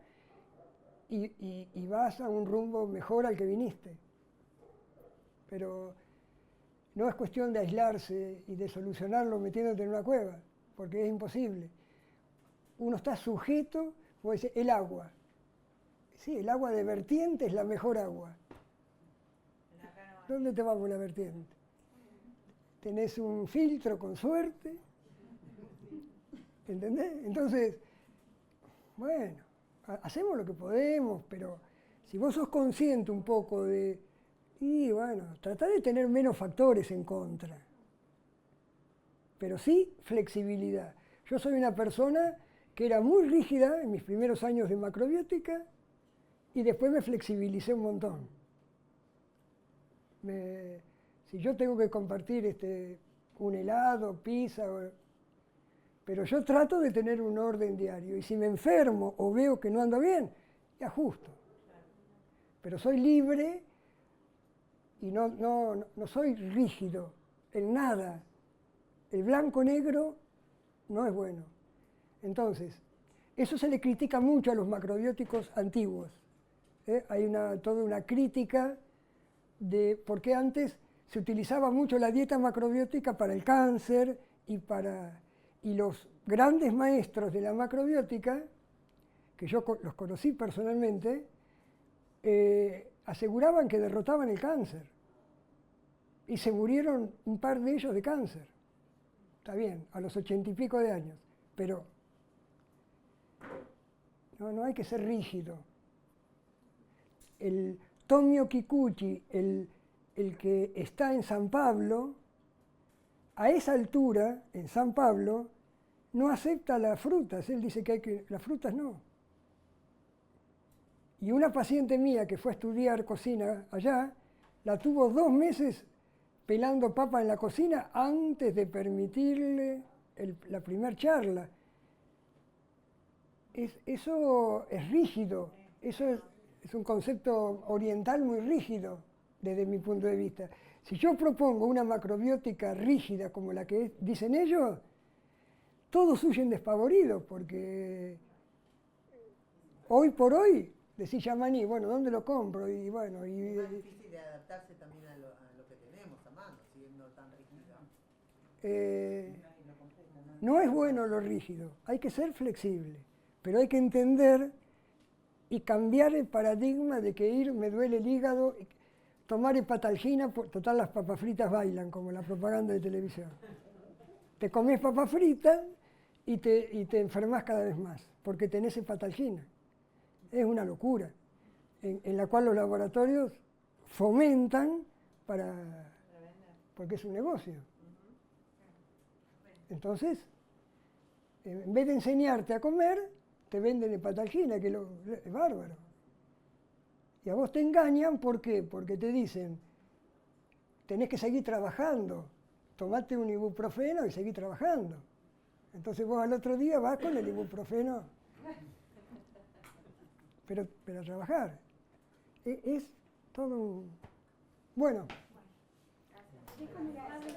y vas a un rumbo mejor al que viniste. Pero no es cuestión de aislarse y de solucionarlo metiéndote en una cueva, porque es imposible. Uno está sujeto, como dice, el agua. Sí, el agua de vertiente es la mejor agua. ¿Dónde te va con la vertiente? Tenés un filtro con suerte, ¿entendés? Entonces, bueno, hacemos lo que podemos, pero si vos sos consciente un poco de, y bueno, tratá de tener menos factores en contra, pero sí flexibilidad. Yo soy una persona que era muy rígida en mis primeros años de macrobiótica y después me flexibilicé un montón. Si yo tengo que compartir un helado, pizza, pero yo trato de tener un orden diario y si me enfermo o veo que no ando bien, te ajusto. Pero soy libre y no soy rígido en nada. El blanco-negro no es bueno. Entonces, eso se le critica mucho a los macrobióticos antiguos. Hay toda una crítica de por qué antes se utilizaba mucho la dieta macrobiótica para el cáncer y los grandes maestros de la macrobiótica, que yo los conocí personalmente, aseguraban que derrotaban el cáncer. Y se murieron un par de ellos de cáncer. Está bien, a los 80 y pico de años, pero no hay que ser rígido. El Tomio Kikuchi, el que está en San Pablo, a esa altura, en San Pablo, no acepta las frutas. Él dice que las frutas no. Y una paciente mía que fue a estudiar cocina allá, la tuvo 2 meses pelando papa en la cocina antes de permitirle la primer charla. Eso es rígido, eso es un concepto oriental muy rígido desde mi punto de vista. Si yo propongo una macrobiótica rígida como la que dicen ellos, todos huyen despavoridos porque hoy por hoy decís Yamaní, bueno, ¿dónde lo compro? Y bueno, es más difícil de adaptarse también a lo que tenemos a mano, siendo tan rígido. No es bueno lo rígido, hay que ser flexible, pero hay que entender y cambiar el paradigma de que me duele el hígado, tomar hepatalgina, total las papas fritas bailan, como la propaganda de televisión. Te comes papas fritas y te enfermas cada vez más, porque tenés hepatalgina. Es una locura, en la cual los laboratorios fomentan porque es un negocio. Entonces, en vez de enseñarte a comer, te venden hepatalgina, que es bárbaro. Y a vos te engañan, ¿por qué? Porque te dicen, tenés que seguir trabajando, tomate un ibuprofeno y seguí trabajando. Entonces vos al otro día vas con el ibuprofeno, pero a trabajar. Es todo un... Bueno. Déjame darle-